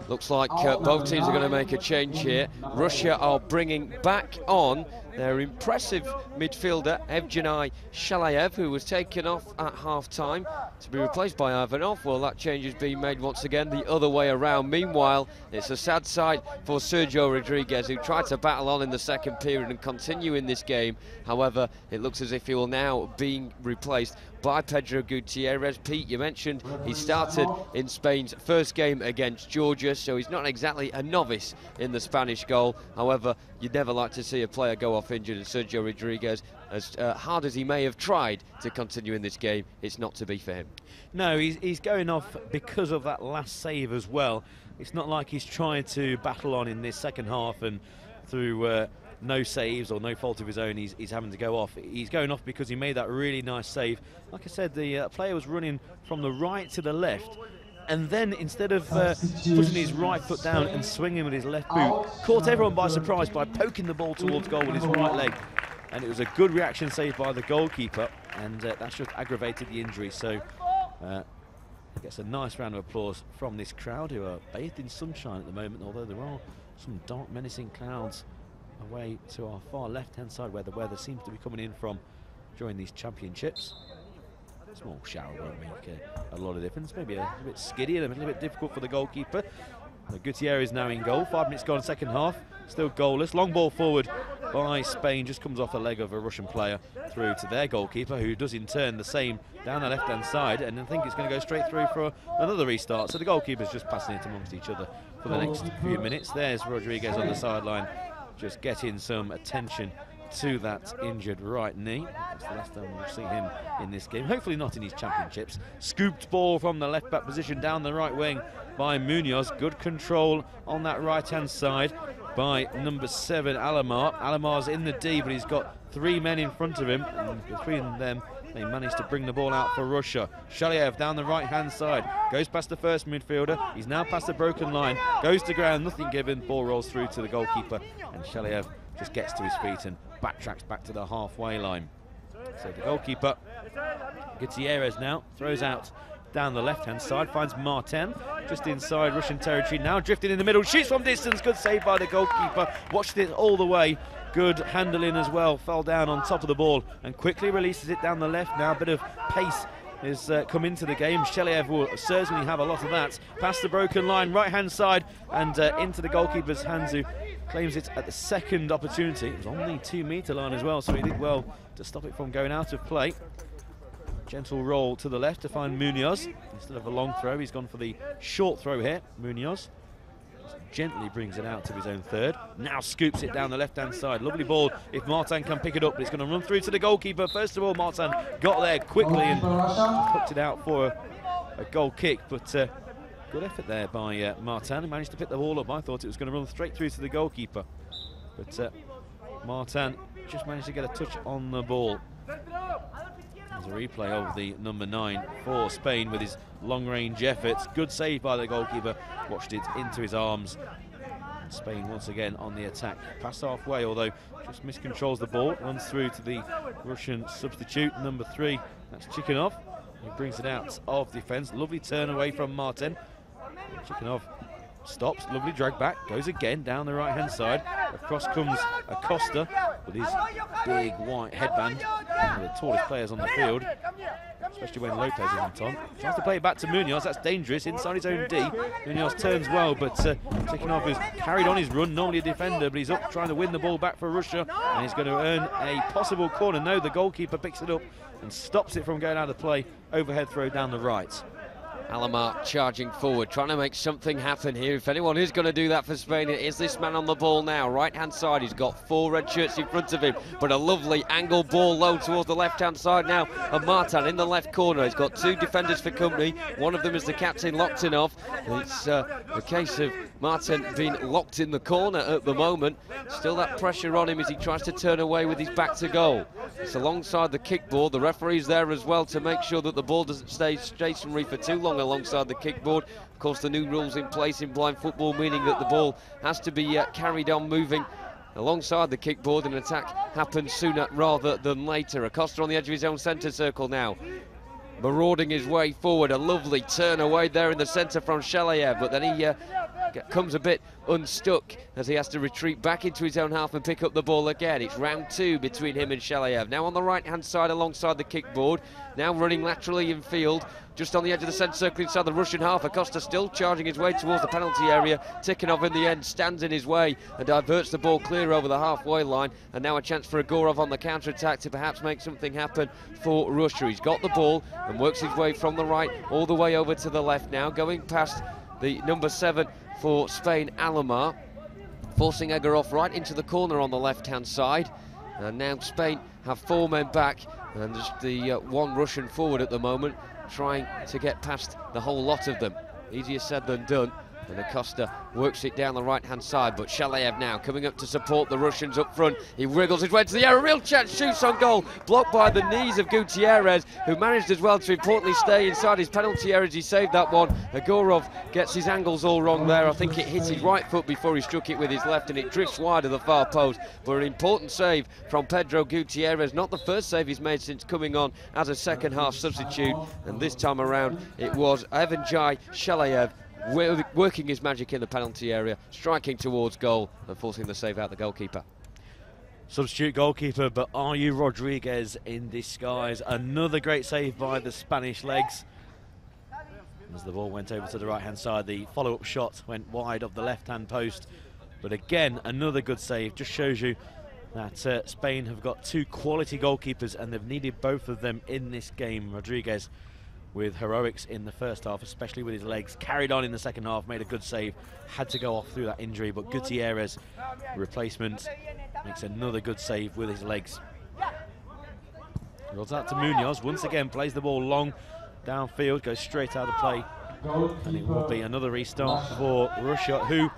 Looks like both teams are going to make a change here. Russia are bringing back on their impressive midfielder, Evgeny Shalayev, who was taken off at half-time to be replaced by Ivanov. Well, that change has been made once again the other way around. Meanwhile, it's a sad sight for Sergio Rodriguez, who tried to battle on in the second period and continue in this game. However, it looks as if he will now be replaced by Pedro Gutierrez. Pete, you mentioned he started in Spain's first game against Georgia, so he's not exactly a novice in the Spanish goal. However, you'd never like to see a player go off injured, and Sergio Rodriguez, as hard as he may have tried to continue in this game, it's not to be for him. No, he's going off because of that last save as well. It's not like he's trying to battle on in this second half and through no saves or no fault of his own, he's having to go off. He's going off because he made that really nice save. Like I said, the player was running from the right to the left, and then instead of putting his right foot down and swinging with his left boot, caught everyone by surprise by poking the ball towards goal with his right leg. And it was a good reaction save by the goalkeeper, and that's just aggravated the injury. So gets a nice round of applause from this crowd, who are bathed in sunshine at the moment, although there are some dark menacing clouds away to our far left-hand side where the weather seems to be coming in from during these championships. A small shower won't make a lot of difference. Maybe a bit skiddy and a little bit difficult for the goalkeeper. Gutierrez is now in goal. 5 minutes gone, second half. Still goalless. Long ball forward by Spain. Just comes off the leg of a Russian player through to their goalkeeper, who does in turn the same down the left-hand side. And I think it's going to go straight through for another restart. So the goalkeeper's just passing it amongst each other for the next few minutes. There's Rodriguez on the sideline, just getting some attention to that injured right knee. That's the last time we'll see him in this game. Hopefully not in his championships. Scooped ball from the left-back position down the right wing by Munoz. Good control on that right-hand side by number 7, Alamar. Alamar's in the D, but he's got 3 men in front of him, and between them they managed to bring the ball out for Russia. Shalayev down the right-hand side, goes past the first midfielder. He's now past the broken line, goes to ground, nothing given. Ball rolls through to the goalkeeper, and Shalayev just gets to his feet and backtracks back to the halfway line. So the goalkeeper, Gutierrez, now throws out down the left-hand side, finds Martin just inside Russian territory, now drifting in the middle, shoots from distance. Good save by the goalkeeper, watched it all the way. Good handling as well, fell down on top of the ball and quickly releases it down the left. Now a bit of pace has come into the game. Shalayev will certainly have a lot of that. Past the broken line, right-hand side, and into the goalkeeper's hands, who claims it at the second opportunity. It was on the 2-metre line as well, so he did well to stop it from going out of play. Gentle roll to the left to find Munoz. Instead of a long throw, he's gone for the short throw here. Munoz just gently brings it out to his own third. Now scoops it down the left-hand side. Lovely ball if Martin can pick it up, but it's going to run through to the goalkeeper. First of all, Martin got there quickly and hooked it out for a goal kick, but good effort there by Martin. He managed to pick the ball up. I thought it was going to run straight through to the goalkeeper, but Martin just managed to get a touch on the ball. There's a replay of the number 9 for Spain with his long-range efforts. Good save by the goalkeeper, watched it into his arms. Spain once again on the attack, past halfway, although just miscontrols the ball, runs through to the Russian substitute, number 3, that's Chikhanov. He brings it out of defence, lovely turn away from Martin. Chikhanov stops, lovely drag back, goes again down the right-hand side. Across comes Acosta with his big white headband, one of the tallest players on the field, especially when Lopez is on top. Tries to play it back to Munoz, that's dangerous, inside his own D. Munoz turns well, but Chikhanov has carried on his run, normally a defender, but he's up trying to win the ball back for Russia, and he's going to earn a possible corner. No, the goalkeeper picks it up and stops it from going out of play. Overhead throw down the right. Alamar charging forward, trying to make something happen here. If anyone is going to do that for Spain, it is this man on the ball now. Right-hand side, he's got 4 red shirts in front of him, but a lovely angle ball low towards the left-hand side now. And Martin in the left corner. He's got 2 defenders for company. One of them is the captain, Loktinov. It's a case of Martin being locked in the corner at the moment. Still that pressure on him as he tries to turn away with his back to goal. It's alongside the kickboard. The referee's there as well to make sure that the ball doesn't stay stationary for too long alongside the kickboard. Of course, the new rules in place in blind football, meaning that the ball has to be carried on moving alongside the kickboard, and attack happens sooner rather than later. Acosta on the edge of his own centre circle now, marauding his way forward. A lovely turn away there in the centre from Shalayev, but then he comes a bit unstuck as he has to retreat back into his own half and pick up the ball again. It's round 2 between him and Shalayev. Now on the right-hand side alongside the kickboard, now running laterally in field, just on the edge of the centre circle inside the Russian half. Acosta still charging his way towards the penalty area. Tikhonov in the end stands in his way and diverts the ball clear over the halfway line. And now a chance for Agorov on the counter-attack to perhaps make something happen for Russia. He's got the ball and works his way from the right all the way over to the left now, going past the number 7 for Spain, Alamar, forcing Egorov right into the corner on the left-hand side. And now Spain have 4 men back and just the 1 Russian forward at the moment, trying to get past the whole lot of them. Easier said than done. And Acosta works it down the right-hand side, but Shalayev now coming up to support the Russians up front. He wriggles his way to the area, real chance, shoots on goal, blocked by the knees of Gutierrez, who managed as well to importantly stay inside his penalty area as he saved that one. Agorov gets his angles all wrong there. I think it hits his right foot before he struck it with his left, and it drifts wide of the far post. But an important save from Pedro Gutierrez, not the first save he's made since coming on as a second-half substitute, and this time around it was Evanjai Shalayev working his magic in the penalty area, striking towards goal and forcing the save out the goalkeeper. Substitute goalkeeper, but are you Rodriguez in disguise? Another great save by the Spanish legs. As the ball went over to the right-hand side, the follow-up shot went wide of the left-hand post. But again, another good save. Just shows you that Spain have got 2 quality goalkeepers and they've needed both of them in this game. Rodriguez with heroics in the first half, especially with his legs, carried on in the second half, made a good save, had to go off through that injury, but Gutierrez, replacement, makes another good save with his legs. Rolls out to Munoz, once again plays the ball long downfield, goes straight out of play, and it will be another restart for Russia, who,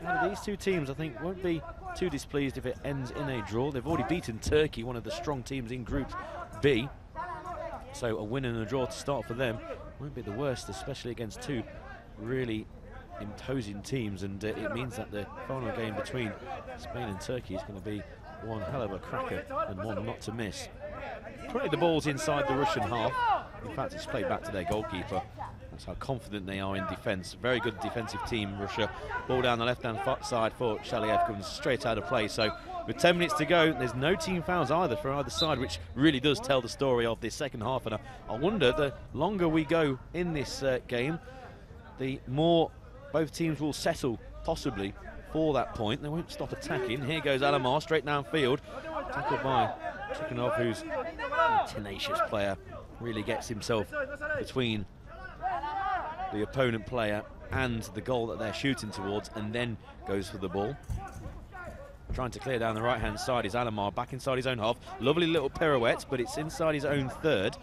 out of these 2 teams, I think won't be too displeased if it ends in a draw. They've already beaten Turkey, one of the strong teams in Group B. So a win and a draw to start for them won't be the worst, especially against 2 really imposing teams, and it means that the final game between Spain and Turkey is going to be one hell of a cracker and one not to miss. Currently the ball's inside the Russian half. In fact, it's played back to their goalkeeper. That's how confident they are in defence. Very good defensive team, Russia. Ball down the left-hand side for Shalayev, comes straight out of play. So with 10 minutes to go, there's no team fouls either for either side, which really does tell the story of this second half. And I wonder, the longer we go in this game, the more both teams will settle, possibly, for that point. They won't stop attacking. Here goes Alamar, straight downfield. Tackled by Tikhonov, who's a tenacious player. Really gets himself between the opponent player and the goal that they're shooting towards, and then goes for the ball. Trying to clear down the right-hand side is Alamar, back inside his own half. Lovely little pirouette, but it's inside his own third.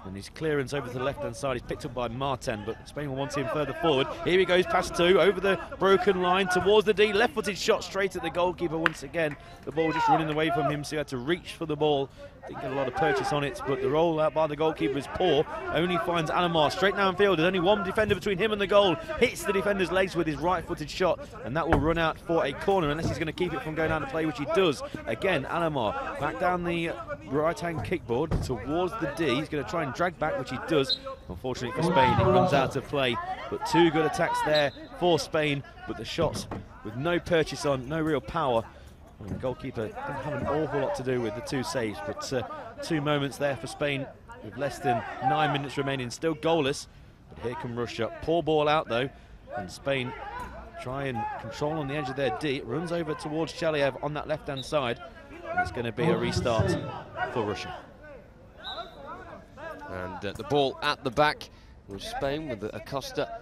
And his clearance over to the left-hand side is picked up by Martin, but Spain will want him further forward. Here he goes, past two, over the broken line, towards the D, left-footed shot straight at the goalkeeper once again. The ball just running away from him, so he had to reach for the ball. Didn't get a lot of purchase on it, but the roll out by the goalkeeper is poor. Only finds Alamar straight downfield. There's only one defender between him and the goal. Hits the defender's legs with his right-footed shot, and that will run out for a corner unless he's going to keep it from going out of play, which he does. Again, Alamar back down the right-hand kickboard towards the D. He's going to try and drag back, which he does. Unfortunately for Spain, it runs out of play. But two good attacks there for Spain, but the shots with no purchase on, no real power. And the goalkeeper didn't have an awful lot to do with the two saves, but 2 moments there for Spain with less than 9 minutes remaining, still goalless. But here come Russia. Poor ball out though, and Spain try and control on the edge of their D. It runs over towards Shaliev on that left-hand side, and it's going to be a restart for Russia. And the ball at the back with Spain, with Acosta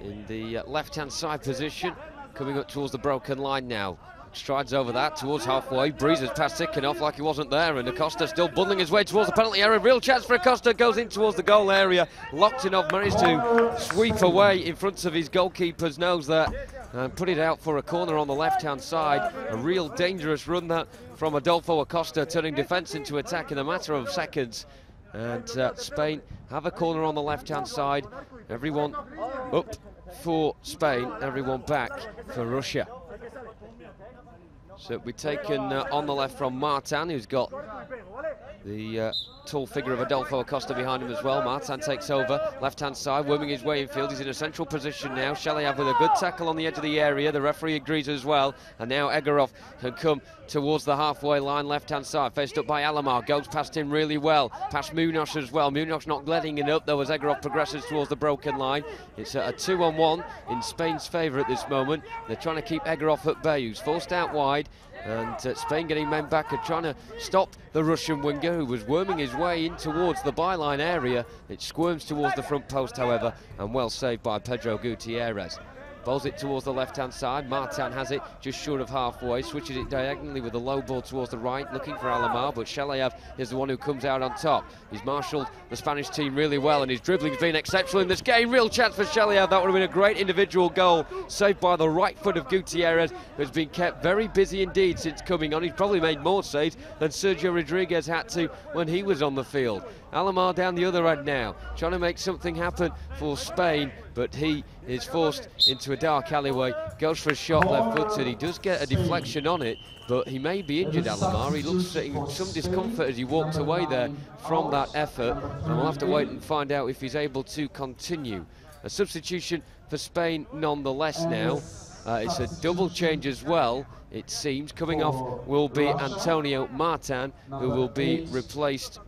in the left-hand side position, coming up towards the broken line now. Strides over that towards halfway, breezes past Tikhonov like he wasn't there, and Acosta still bundling his way towards the penalty area. Real chance for Acosta, goes in towards the goal area. Loktinov managed to sweep away in front of his goalkeeper's nose there and put it out for a corner on the left-hand side. A real dangerous run that from Adolfo Acosta, turning defence into attack in a matter of seconds. And Spain have a corner on the left-hand side. Everyone up for Spain, everyone back for Russia. So we've taken on the left from Martin, who's got the tall figure of Adolfo Acosta behind him as well. Martin takes over, left-hand side, worming his way in field. He's in a central position now. Shaliev with a good tackle on the edge of the area. The referee agrees as well. And now Egorov can come towards the halfway line, left-hand side. Faced up by Alamar, goes past him really well. Past Munoz as well. Munoz not letting it up, though, as Egorov progresses towards the broken line. It's a 2-on-1 in Spain's favour at this moment. They're trying to keep Egorov at bay, who's forced out wide. And Spain getting men back and trying to stop the Russian winger, who was worming his way in towards the byline area. It squirms towards the front post, however, and well saved by Pedro Gutierrez. Bowls it towards the left-hand side. Martin has it just short of halfway, switches it diagonally with a low ball towards the right, looking for Alamar, but Shaliev is the one who comes out on top. He's marshalled the Spanish team really well, and his dribbling's been exceptional in this game. Real chance for Shaliev. That would have been a great individual goal, saved by the right foot of Gutierrez, who's been kept very busy indeed since coming on. He's probably made more saves than Sergio Rodriguez had to when he was on the field. Alamar down the other end now, trying to make something happen for Spain, but he is forced into a dark alleyway, goes for a shot left-footed. He does get a deflection on it, but he may be injured, Alamar. He looks in some discomfort as he walked away there from that effort, and we'll have to wait and find out if he's able to continue. A substitution for Spain nonetheless now. It's a double change as well, it seems. Coming off will be Antonio Martin, who will be replaced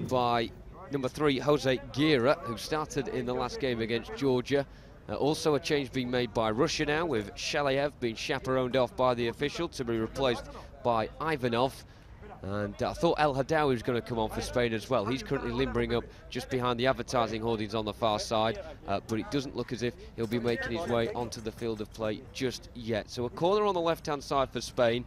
by number 3, Jose Guerra, who started in the last game against Georgia. Also a change being made by Russia now, with Shaliev being chaperoned off by the official to be replaced by Ivanov. And I thought El Hadawi was going to come on for Spain as well. He's currently limbering up just behind the advertising hoardings on the far side, but it doesn't look as if he'll be making his way onto the field of play just yet. So a corner on the left-hand side for Spain.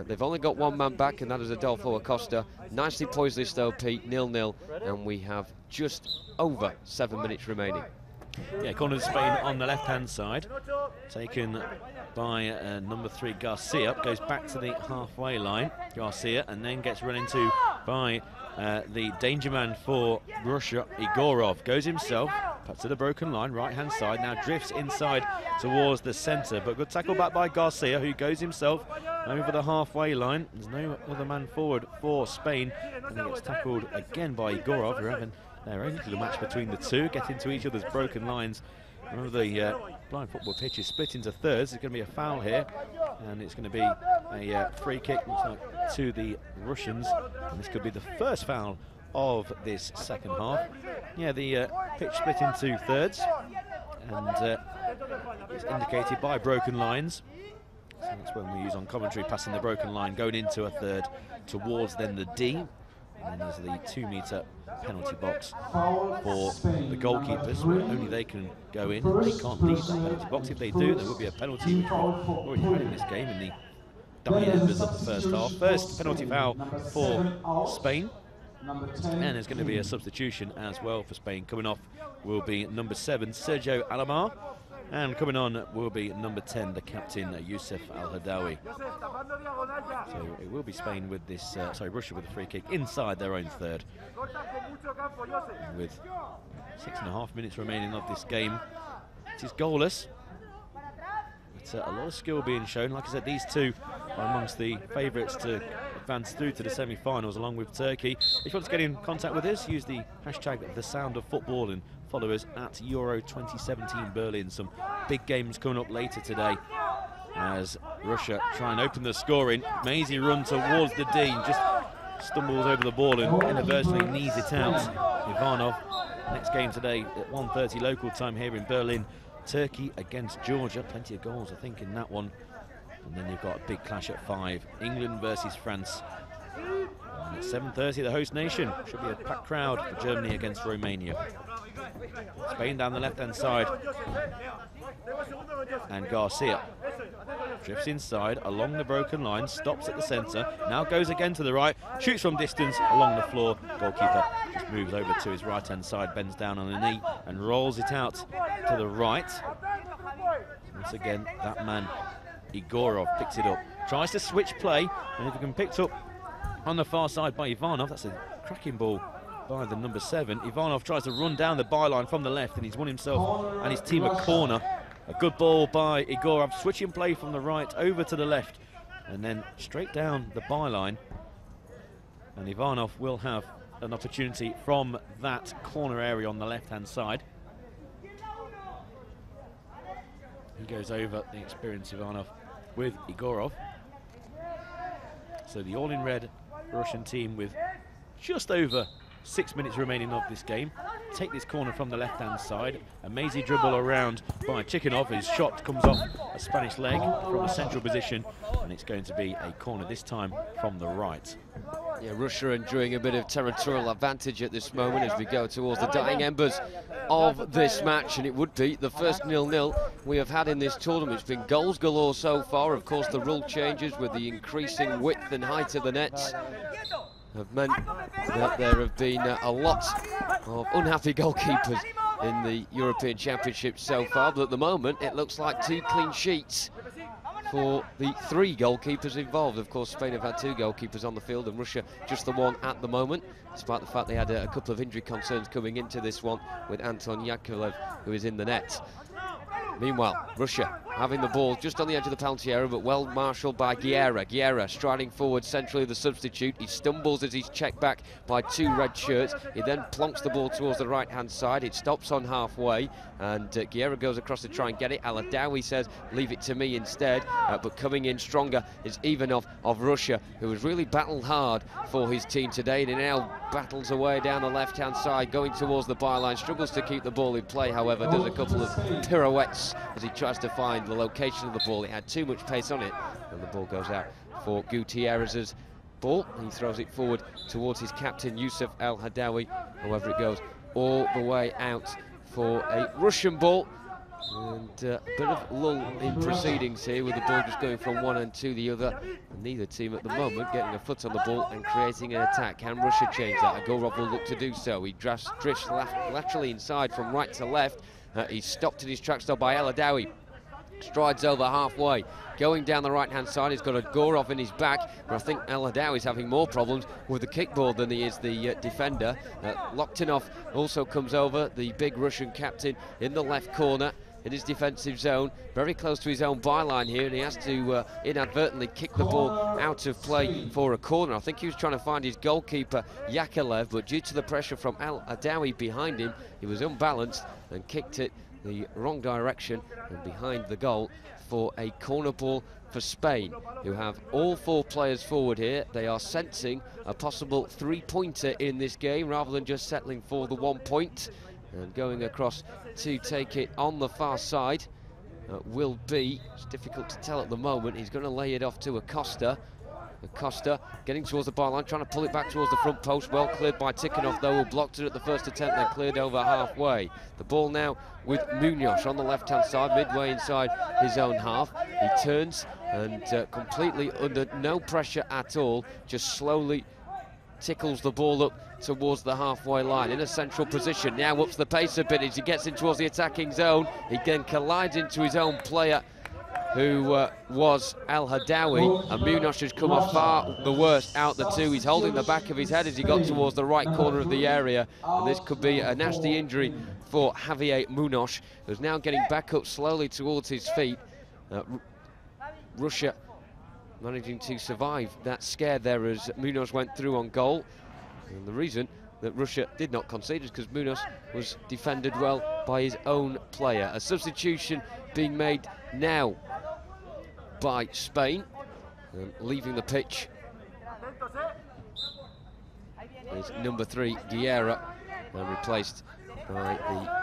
They've only got one man back, and that is Adolfo Acosta. Nicely poised this though, Pete, 0-0, and we have just over 7 minutes remaining. Yeah, corner to Spain on the left-hand side, taken by number 3 Garcia. Goes back to the halfway line, Garcia, and then gets run into by the danger man for Russia, Igorov. Goes himself, puts to the broken line, right-hand side, now drifts inside towards the centre, but good tackle back by Garcia, who goes himself over the halfway line. There's no other man forward for Spain, and he gets tackled again by Igorov, who are having their own little match between the two, get into each other's broken lines. Remember, the blind football pitch is split into thirds. There's going to be a foul here, and it's going to be a free kick to the Russians, and this could be the first foul of this second half. Yeah, the pitch split into thirds, and it's indicated by broken lines. So that's when we use on commentary, passing the broken line, going into a third towards then the D. And then there's the 2-metre penalty box for the goalkeepers, where only they can go in. They can't leave that penalty box. If they do, there will be a penalty, which we've already had in this game in the dying embers of the first half. First penalty foul for Spain. number 10. And there's going to be a substitution as well for Spain. Coming off will be number 7, Sergio Alamar. And coming on will be number 10, the captain, Youssef Al-Hadawi. So it will be Spain with this, Russia with a free kick inside their own third. And with 6.5 minutes remaining of this game, it is goalless. But a lot of skill being shown. Like I said, these two are amongst the favourites to advance through to the semi-finals along with Turkey. If you want to get in contact with us, use the hashtag #TheSoundOfFootball and follow us at Euro 2017 Berlin. Some big games coming up later today as Russia try and open the scoring. Maisie run towards the D, just stumbles over the ball and inadvertently knees it out. Ivanov, next game today at 1:30 local time here in Berlin. Turkey against Georgia, plenty of goals I think in that one. And then you've got a big clash at 5, England versus France. And at 7:30 the host nation, should be a packed crowd for Germany against Romania. Spain down the left hand side, and Garcia drifts inside along the broken line, stops at the centre, now goes again to the right, shoots from distance along the floor. Goalkeeper just moves over to his right hand side, bends down on a knee and rolls it out to the right. Once again that man Igorov picks it up, tries to switch play, and if it can picked up on the far side by Ivanov, that's a cracking ball by the number 7. Ivanov tries to run down the byline from the left, and he's won himself and his team a corner. A good ball by Igorov, switching play from the right over to the left, and then straight down the byline. And Ivanov will have an opportunity from that corner area on the left-hand side. He goes over the experienced Ivanov with Igorov. So the all-in-red Russian team with just over 6 minutes remaining of this game take this corner from the left-hand side. A mazy dribble around by Chikhanov. His shot comes off a Spanish leg from a central position, and it's going to be a corner this time from the right. Yeah, Russia enjoying a bit of territorial advantage at this moment as we go towards the dying embers of this match, and it would be the first 0-0 we have had in this tournament. It's been goals galore so far. Of course, the rule changes with the increasing width and height of the nets have meant that there have been a lot of unhappy goalkeepers in the European Championship so far, but at the moment it looks like 2 clean sheets for the 3 goalkeepers involved. Of course, Spain have had 2 goalkeepers on the field and Russia just the 1 at the moment, despite the fact they had a couple of injury concerns coming into this one with Anton Yakovlev, who is in the net. Meanwhile, Russia having the ball just on the edge of the penalty area, but well marshalled by Guerra. Guerra striding forward centrally, the substitute. He stumbles as he's checked back by 2 red shirts. He then plonks the ball towards the right-hand side. It stops on halfway, and Guerra goes across to try and get it. Al-Hadawi says, leave it to me instead. But coming in stronger is Ivanov of Russia, who has really battled hard for his team today. And he now battles away down the left-hand side, going towards the byline. Struggles to keep the ball in play, however. Does a couple of pirouettes as he tries to find the location of the ball. It had too much pace on it, and the ball goes out for Gutierrez's ball. He throws it forward towards his captain, Youssef Al-Hadawi. However, it goes all the way out for a Russian ball. And a bit of lull in proceedings here, with the ball just going from one end to the other. And neither team at the moment getting a foot on the ball and creating an attack. Can Russia change that? Igorov will look to do so. He drifts laterally inside from right to left. He's stopped in his tracks though by Al-Hadawi. Strides over halfway, going down the right-hand side. He's got a Gorov in his back, but I think Al-Hadawi is having more problems with the kickball than he is the defender. Loktinov also comes over, the big Russian captain, in the left corner in his defensive zone, very close to his own byline here, and he has to inadvertently kick the ball out of play for a corner. I think he was trying to find his goalkeeper Yakovlev, but due to the pressure from Al-Hadawi behind him, he was unbalanced and kicked it the wrong direction and behind the goal for a corner ball for Spain, who have all 4 players forward here. They are sensing a possible 3-pointer in this game rather than just settling for the 1 point. And going across to take it on the far side will be, it's difficult to tell at the moment, he's going to lay it off to Acosta. Acosta getting towards the byline, trying to pull it back towards the front post. Well cleared by Tikhonov, though, who blocked it at the first attempt, then cleared over halfway. The ball now with Munoz on the left-hand side, midway inside his own half. He turns and completely under no pressure at all, just slowly tickles the ball up towards the halfway line in a central position. Now ups the pace a bit as he gets in towards the attacking zone. He then collides into his own player, who was Al Hadawi, and Munoz has come off far the worst out the two. He's holding the back of his head as he got towards the right corner of the area, and this could be a nasty injury for Javier Munoz, who's now getting back up slowly towards his feet. Russia managing to survive that scare there as Munoz went through on goal, and the reason that Russia did not concede is because Munoz was defended well by his own player. A substitution being made now by Spain, and leaving the pitch is number 3 Guerra, and replaced by the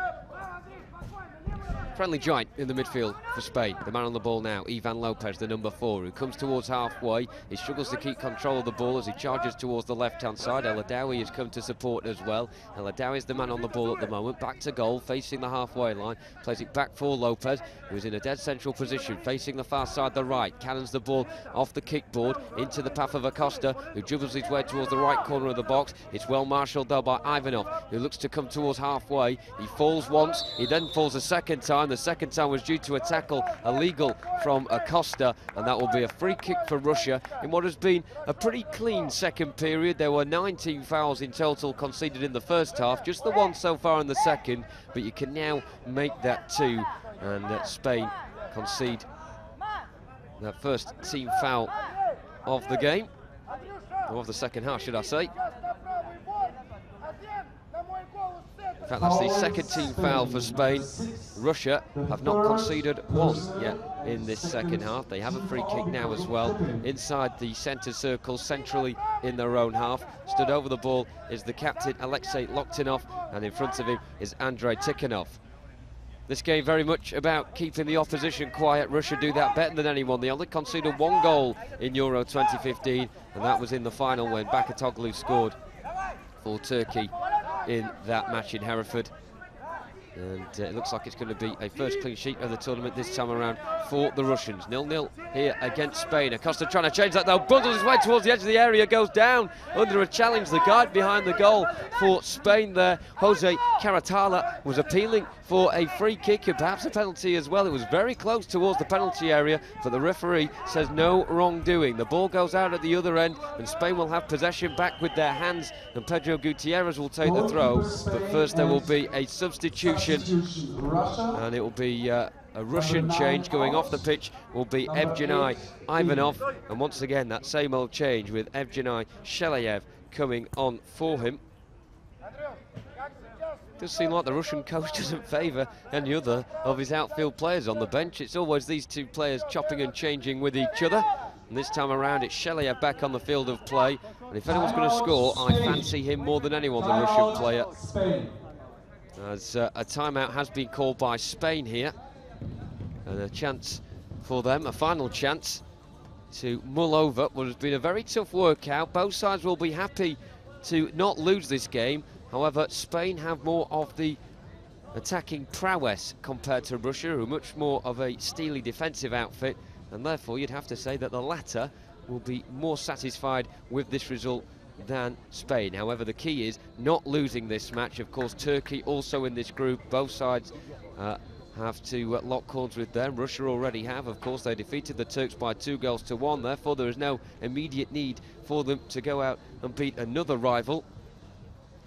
friendly giant in the midfield for Spain. The man on the ball now, Ivan Lopez, the number 4, who comes towards halfway. He struggles to keep control of the ball as he charges towards the left-hand side. El Hadawi has come to support as well. El Hadawi is the man on the ball at the moment. Back to goal, facing the halfway line. Plays it back for Lopez, who's in a dead central position, facing the far side, the right. Cannons the ball off the kickboard into the path of Acosta, who dribbles his way towards the right corner of the box. It's well marshalled though by Ivanov, who looks to come towards halfway. He falls once, he then falls a second time. The second time was due to a tackle illegal from Acosta, and that will be a free kick for Russia in what has been a pretty clean second period. There were 19 fouls in total conceded in the first half, just the one so far in the second, but you can now make that 2, and Spain concede that first team foul of the game, or of the second half, should I say. In fact, that's the second team foul for Spain. Russia have not conceded one yet in this second half. They have a free kick now as well, inside the centre circle, centrally in their own half. Stood over the ball is the captain, Alexei Loktinov, and in front of him is Andrei Tikhonov. This game very much about keeping the opposition quiet. Russia do that better than anyone. They only conceded 1 goal in Euro 2015, and that was in the final when Bakatoglu scored for Turkey in that match in Hereford. And it looks like it's going to be a first clean sheet of the tournament this time around for the Russians. 0-0 here against Spain. Acosta trying to change that though, bundles his way towards the edge of the area, goes down under a challenge. The guard behind the goal for Spain there, Jose Caratala, was appealing for a free kick and perhaps a penalty as well. It was very close towards the penalty area, but the referee says no wrongdoing. The ball goes out at the other end, and Spain will have possession back with their hands, and Pedro Gutierrez will take the throw. But first there will be a substitution, and it will be a Russian change. Going off the pitch will be Evgenii Ivanov, and once again that same old change with Evgenii Shelayev coming on for him. Does seem like the Russian coach doesn't favour any other of his outfield players on the bench. It's always these two players chopping and changing with each other, and this time around it's Shelayev back on the field of play, and if anyone's going to score, I fancy him more than anyone, the Russian player. As a timeout has been called by Spain here, and a chance for them, a final chance to mull over what has been a very tough workout. Both sides will be happy to not lose this game. However, Spain have more of the attacking prowess compared to Russia, who are much more of a steely defensive outfit, and therefore you'd have to say that the latter will be more satisfied with this result than Spain. However, the key is not losing this match. Of course, Turkey also in this group. Both sides have to lock corners with them. Russia already have. Of course, they defeated the Turks by 2-1. Therefore, there is no immediate need for them to go out and beat another rival.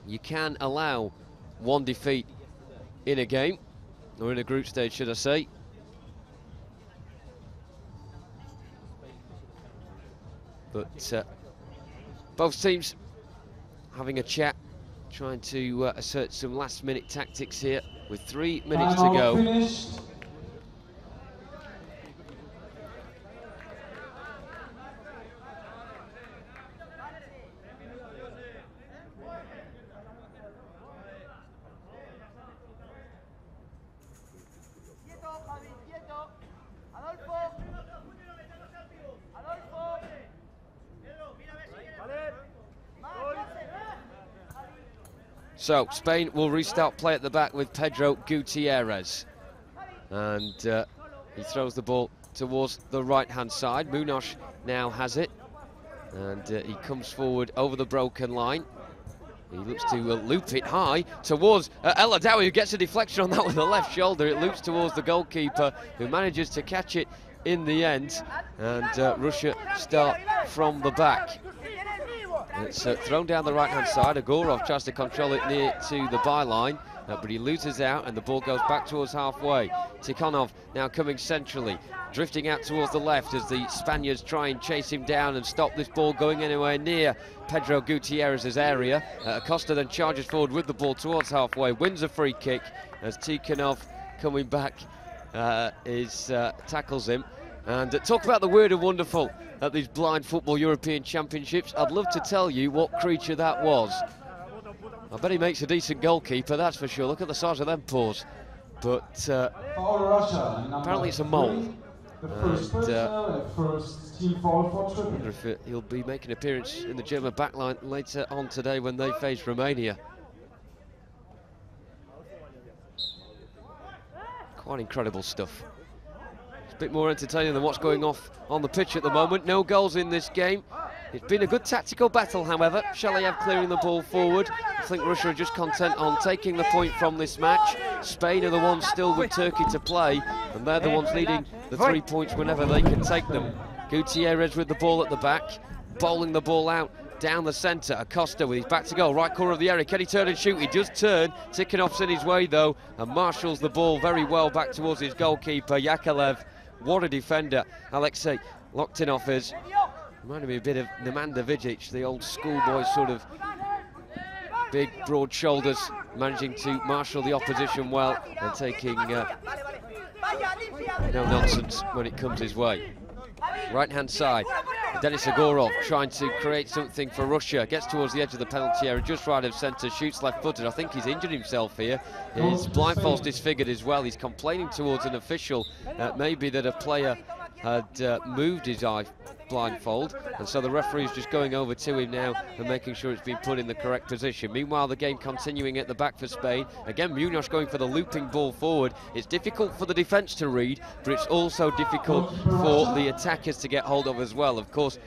You can allow one defeat in a game, or in a group stage, should I say. But both teams having a chat, trying to assert some last-minute tactics here with 3 minutes to go. Finished. So Spain will restart play at the back with Pedro Gutierrez, and he throws the ball towards the right-hand side. Munoz now has it. And he comes forward over the broken line. He looks to loop it high towards El Adawi, who gets a deflection on that with the left shoulder. It loops towards the goalkeeper, who manages to catch it in the end. And Russia start from the back. It's thrown down the right-hand side. Agorov tries to control it near to the byline, but he loses out and the ball goes back towards halfway. Tikhonov now coming centrally, drifting out towards the left as the Spaniards try and chase him down and stop this ball going anywhere near Pedro Gutierrez's area. Acosta then charges forward with the ball towards halfway, wins a free kick as Tikhonov coming back tackles him. And talk about the weird and wonderful at these blind football European Championships. I'd love to tell you what creature that was. I bet he makes a decent goalkeeper, that's for sure. Look at the size of them paws. But apparently it's a mole. The first personal and first team foul for I wonder if he'll be making an appearance in the German backline later on today when they face Romania. Quite incredible stuff. It's a bit more entertaining than what's going off on the pitch at the moment. No goals in this game. It's been a good tactical battle, however. Shalayev clearing the ball forward. I think Russia are just content on taking the point from this match. Spain are the ones still with Turkey to play, and they're the ones needing the 3 points whenever they can take them. Gutierrez with the ball at the back, bowling the ball out down the centre. Acosta with his back to goal, right corner of the area. Can he turn and shoot? He does turn. Tikhonov's in his way though, and marshals the ball very well back towards his goalkeeper, Yakovlev. What a defender Alexei Loktinov is. Reminded me a bit of Nemanja Vidic, the old schoolboy sort of big, broad shoulders, managing to marshal the opposition well and taking no nonsense when it comes his way. Right-hand side, Denis Agorov trying to create something for Russia. Gets towards the edge of the penalty area, just right of centre, shoots left-footed. I think he's injured himself here. His blindfold's disfigured as well. He's complaining towards an official, maybe that a player had moved his eye blindfold, and so the referee is just going over to him now and making sure it's been put in the correct position. Meanwhile, the game continuing at the back for Spain. Again, Munoz going for the looping ball forward. It's difficult for the defence to read, but it's also difficult for the attackers to get hold of as well. Of course,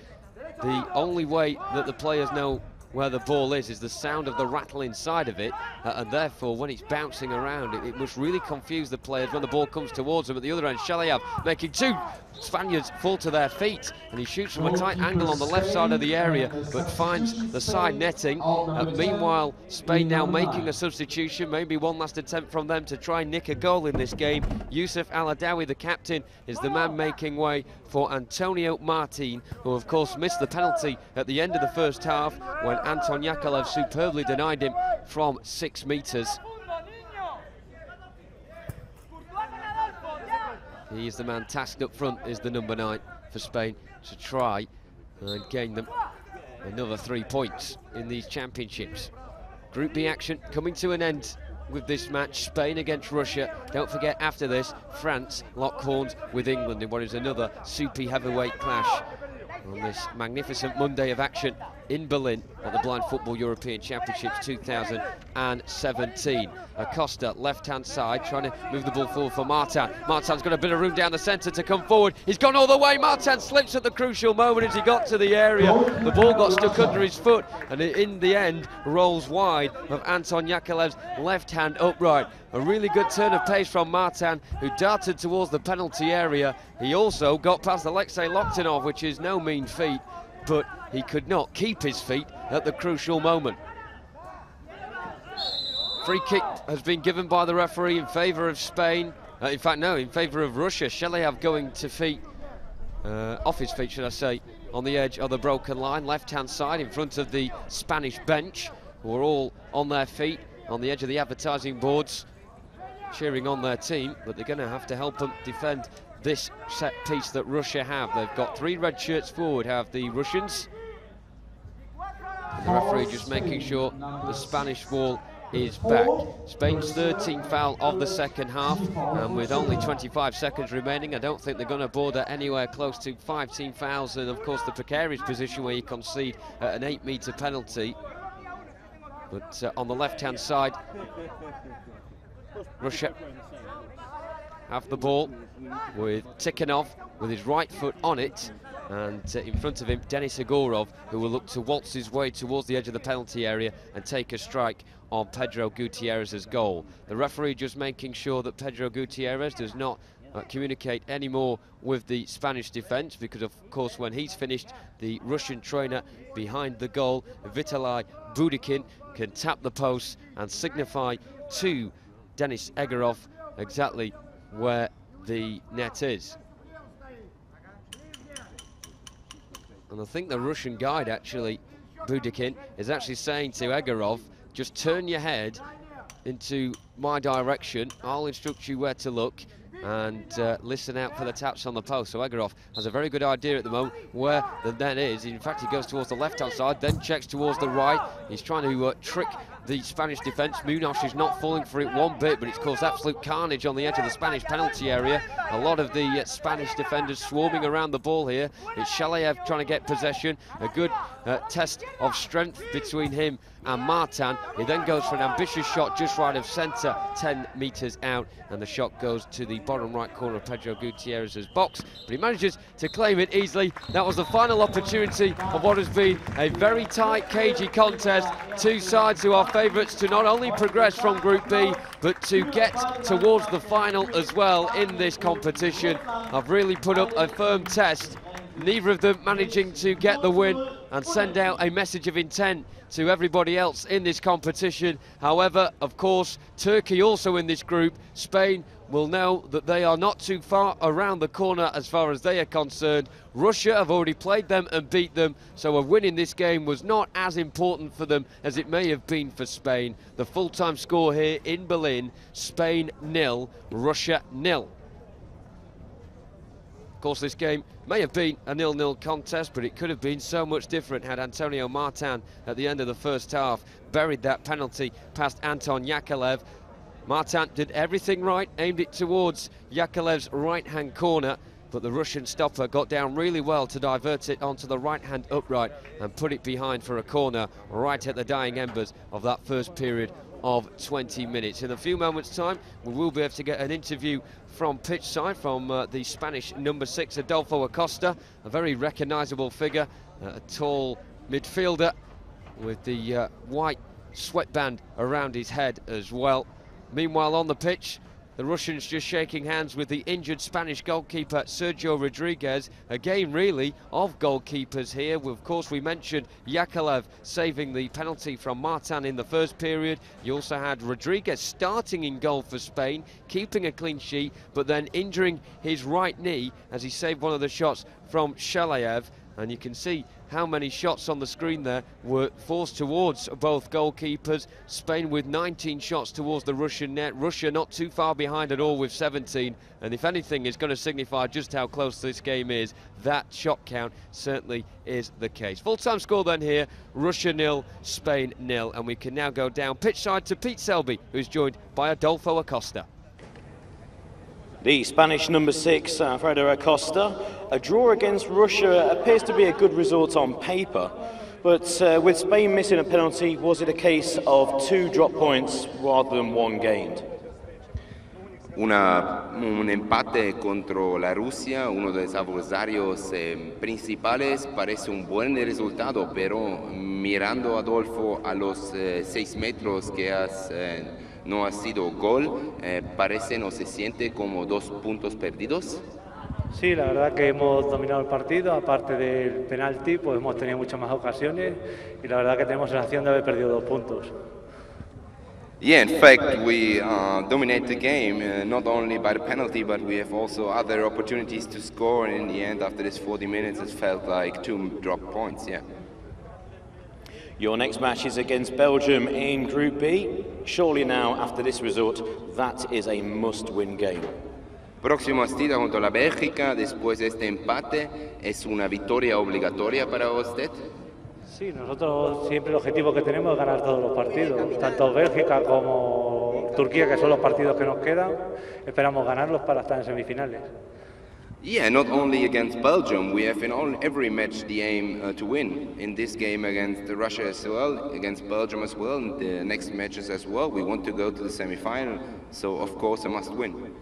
the only way that the players know where the ball is the sound of the rattle inside of it, and therefore when it's bouncing around it must really confuse the players when the ball comes towards them. At the other end, Shalayev making two Spaniards fall to their feet, and he shoots from a tight angle on the left side of the area but finds the side netting. Meanwhile, Spain now making a substitution, maybe one last attempt from them to try and nick a goal in this game. Yusuf Al Adawi, the captain, is the man making way for Antonio Martin, who of course missed the penalty at the end of the first half when Anton Yakovlev superbly denied him from 6 metres. He is the man tasked up front, is the number 9 for Spain, to try and gain them another 3 points in these championships. Group B action coming to an end with this match. Spain against Russia. Don't forget, after this, France lock horns with England in what is another soupy heavyweight clash on this magnificent Monday of action in Berlin at the Blind Football European Championships 2017. Acosta, left-hand side, trying to move the ball forward for Martin. Martin's got a bit of room down the centre to come forward. He's gone all the way. Martin slips at the crucial moment as he got to the area. The ball got stuck under his foot, and it, in the end, rolls wide of Anton Yakovlev's left-hand upright. A really good turn of pace from Martin, who darted towards the penalty area. He also got past Alexei Loktinov, which is no mean feat, but he could not keep his feet at the crucial moment. Free kick has been given by the referee in favour of Spain. In fact, no, in favour of Russia. Shalayev going to feet, off his feet, should I say, on the edge of the broken line, left-hand side, in front of the Spanish bench, who are all on their feet, on the edge of the advertising boards, cheering on their team, but they're going to have to help them defend this set piece that Russia have. They've got 3 red shirts forward, have the Russians. And the referee just making sure the Spanish ball is back. Spain's 3rd team foul of the second half, and with only 25 seconds remaining, I don't think they're going to border anywhere close to 5 team fouls, and of course the precarious position where you concede an 8-metre penalty. But on the left-hand side, Russia have the ball with Tikhonov with his right foot on it, and in front of him Denis Egorov, who will look to waltz his way towards the edge of the penalty area and take a strike on Pedro Gutierrez's goal. The referee just making sure that Pedro Gutierrez does not communicate anymore with the Spanish defence, because of course when he's finished, the Russian trainer behind the goal, Vitaly Budikin, can tap the post and signify to Denis Egorov exactly where the net is. And I think the Russian guide, actually, Budikin, is actually saying to Egorov, just turn your head into my direction, I'll instruct you where to look, and listen out for the taps on the post. So Egorov has a very good idea at the moment where the net is. In fact, he goes towards the left-hand side, then checks towards the right. He's trying to trick the Spanish defence. Munoz is not falling for it one bit, but it's caused absolute carnage on the edge of the Spanish penalty area. A lot of the Spanish defenders swarming around the ball here. It's Shalayev trying to get possession. A good test of strength between him and Martin. He then goes for an ambitious shot just right of centre, 10 metres out, and the shot goes to the bottom right corner of Pedro Gutierrez's box, but he manages to claim it easily. That was the final opportunity of what has been a very tight, cagey contest. Two sides who are favourites to not only progress from Group B, but to get towards the final as well in this competition. I've really put up a firm test, neither of them managing to get the win and send out a message of intent to everybody else in this competition. However, of course, Turkey also in this group. Spain will know that they are not too far around the corner as far as they are concerned. Russia have already played them and beat them, so a win in this game was not as important for them as it may have been for Spain. The full-time score here in Berlin, Spain 0, Russia 0. Of course, this game may have been a 0-0 contest, but it could have been so much different had Antonio Martin at the end of the first half buried that penalty past Anton Yakovlev. Martin did everything right, aimed it towards Yakovlev's right-hand corner, but the Russian stopper got down really well to divert it onto the right-hand upright and put it behind for a corner right at the dying embers of that first period of 20 minutes. In a few moments' time, we will be able to get an interview from pitch side from the Spanish number 6, Adolfo Acosta, a very recognisable figure, a tall midfielder with the white sweatband around his head as well. Meanwhile, on the pitch, the Russians just shaking hands with the injured Spanish goalkeeper Sergio Rodriguez. A game really of goalkeepers here. Of course, we mentioned Yakovlev saving the penalty from Martin in the first period. You also had Rodriguez starting in goal for Spain, keeping a clean sheet, but then injuring his right knee as he saved one of the shots from Shalayev. And you can see how many shots on the screen there were forced towards both goalkeepers. Spain with 19 shots towards the Russian net. Russia not too far behind at all with 17. And if anything is going to signify just how close this game is, that shot count certainly is the case. Full-time score then here, Russia 0, Spain 0. And we can now go down pitch side to Pete Selby, who's joined by Adolfo Acosta. The Spanish number 6, Alfredo Acosta. A draw against Russia appears to be a good result on paper, but with Spain missing a penalty, was it a case of 2 drop points rather than 1 gained? Un empate contra la Rusia, uno de los adversarios principales, parece un buen resultado, pero mirando, Adolfo, a los 6 metros que no ha sido gol, parece, no se siente como 2 puntos perdidos. Sí, la verdad que hemos dominado el partido, aparte del penalti, pues hemos tenido muchas más ocasiones y la verdad que tenemos la sensación de haber perdido 2 puntos. Yeah, in fact, we dominate the game, not only by the penalty, but we have also other opportunities to score, and in the end, after this 40 minutes, it felt like 2 drop points, yeah. Your next match is against Belgium in Group B. Surely now, after this result, that is a must-win game. Próxima partida contra la Bélgica, después de este empate, ¿es una victoria obligatoria para usted? Sí, nosotros siempre el objetivo que tenemos es ganar todos los partidos, tanto Bélgica como Turquía, que son los partidos que nos quedan, esperamos ganarlos para estar en semifinales. Yeah, not only against Belgium, we have in every match the aim to win. In this game against Russia as well, against Belgium as well, and the next matches as well, we want to go to the semi-final, so of course a must win.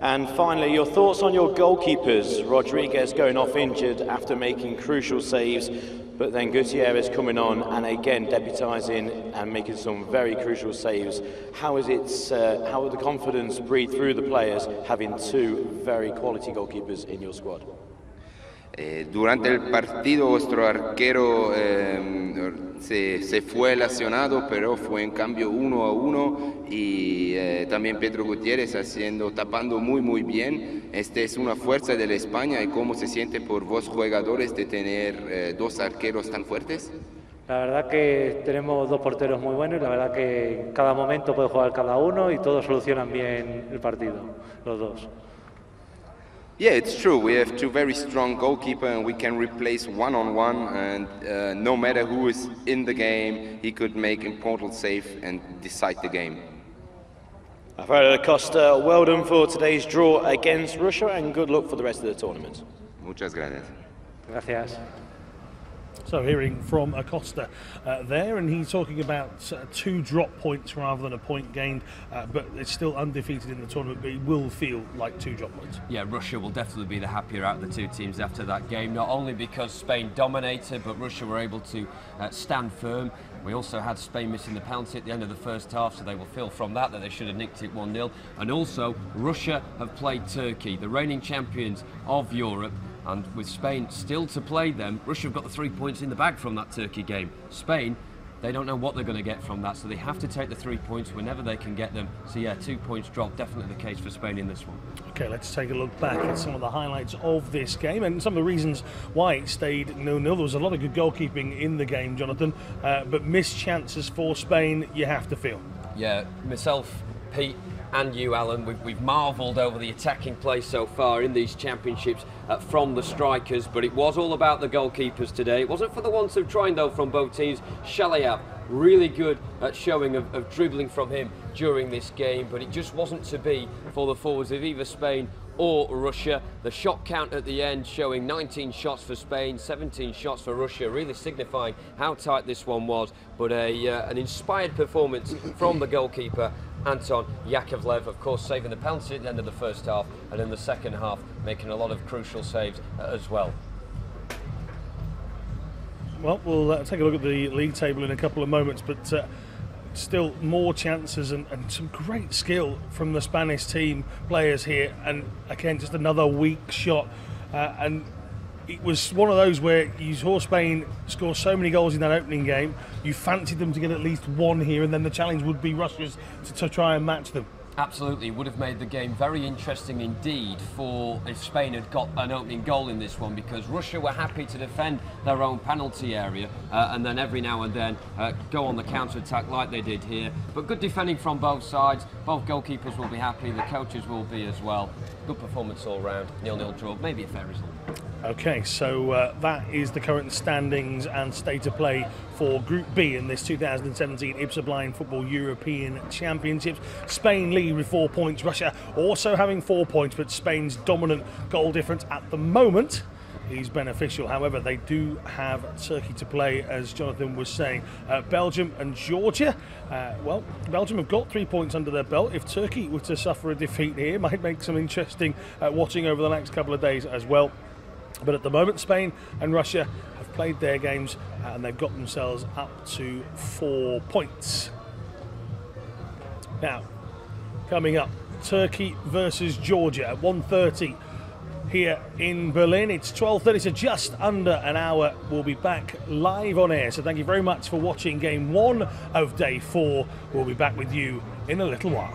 And finally, your thoughts on your goalkeepers. Rodriguez going off injured after making crucial saves, but then Gutierrez coming on and again deputising and making some very crucial saves. How is it? How will the confidence breathe through the players having two very quality goalkeepers in your squad? Durante el partido nuestro arquero se fue lesionado, pero fue en cambio 1-1 y también Pedro Gutiérrez tapando muy bien. Esta es una fuerza de la España. ¿Y cómo se siente por vos jugadores de tener dos arqueros tan fuertes? La verdad que tenemos dos porteros muy buenos y la verdad que en cada momento puede jugar cada uno y todos solucionan bien el partido, los dos. Yeah, it's true. We have two very strong goalkeepers and we can replace one-on-one and no matter who is in the game, he could make important save and decide the game. Alfredo da Costa, well done for today's draw against Russia and good luck for the rest of the tournament. Muchas gracias. Gracias. So hearing from Acosta there, and he's talking about 2 drop points rather than a point gained, but it's still undefeated in the tournament, but he will feel like 2 drop points. Yeah, Russia will definitely be the happier out of the two teams after that game, not only because Spain dominated, but Russia were able to stand firm. We also had Spain missing the penalty at the end of the first half, so they will feel from that they should have nicked it 1-0. And also, Russia have played Turkey, the reigning champions of Europe, and with Spain still to play them, Russia have got the 3 points in the bag from that Turkey game. Spain, they don't know what they're going to get from that, so they have to take the 3 points whenever they can get them. So yeah, 2 points drop, definitely the case for Spain in this one. Okay, let's take a look back at some of the highlights of this game and some of the reasons why it stayed 0-0. There was a lot of good goalkeeping in the game, Jonathan, but missed chances for Spain, you have to feel. Yeah, myself, Pete, and you, Alan, we've marvelled over the attacking play so far in these championships from the strikers, but it was all about the goalkeepers today. It wasn't for the want of trying though from both teams. Shalayev, really good at showing of dribbling from him during this game, but it just wasn't to be for the forwards of either Spain or Russia. The shot count at the end showing 19 shots for Spain, 17 shots for Russia, really signifying how tight this one was, but an inspired performance from the goalkeeper Anton Yakovlev, of course saving the penalty at the end of the first half, and in the second half making a lot of crucial saves as well. Well, we'll take a look at the league table in a couple of moments, but still more chances and some great skill from the Spanish team players here, and again just another weak shot, and it was one of those where you saw Spain score so many goals in that opening game, you fancied them to get at least one here, and then the challenge would be Russia's to try and match them. Absolutely, would have made the game very interesting indeed for if Spain had got an opening goal in this one, because Russia were happy to defend their own penalty area and then every now and then go on the counter-attack like they did here. But good defending from both sides. Both goalkeepers will be happy, the coaches will be as well. Good performance all round, 0-0 draw, maybe a fair result. Okay, so that is the current standings and state of play for Group B in this 2017 IBSA Blind Football European Championships. Spain lead with 4 points, Russia also having 4 points, but Spain's dominant goal difference at the moment is beneficial. However, they do have Turkey to play, as Jonathan was saying. Belgium and Georgia, well, Belgium have got 3 points under their belt. If Turkey were to suffer a defeat here, it might make some interesting watching over the next couple of days as well. But at the moment, Spain and Russia have played their games and they've got themselves up to 4 points. Now, coming up, Turkey versus Georgia at 1:30 here in Berlin. It's 12:30, so just under an hour. We'll be back live on air. So thank you very much for watching Game 1 of Day 4. We'll be back with you in a little while.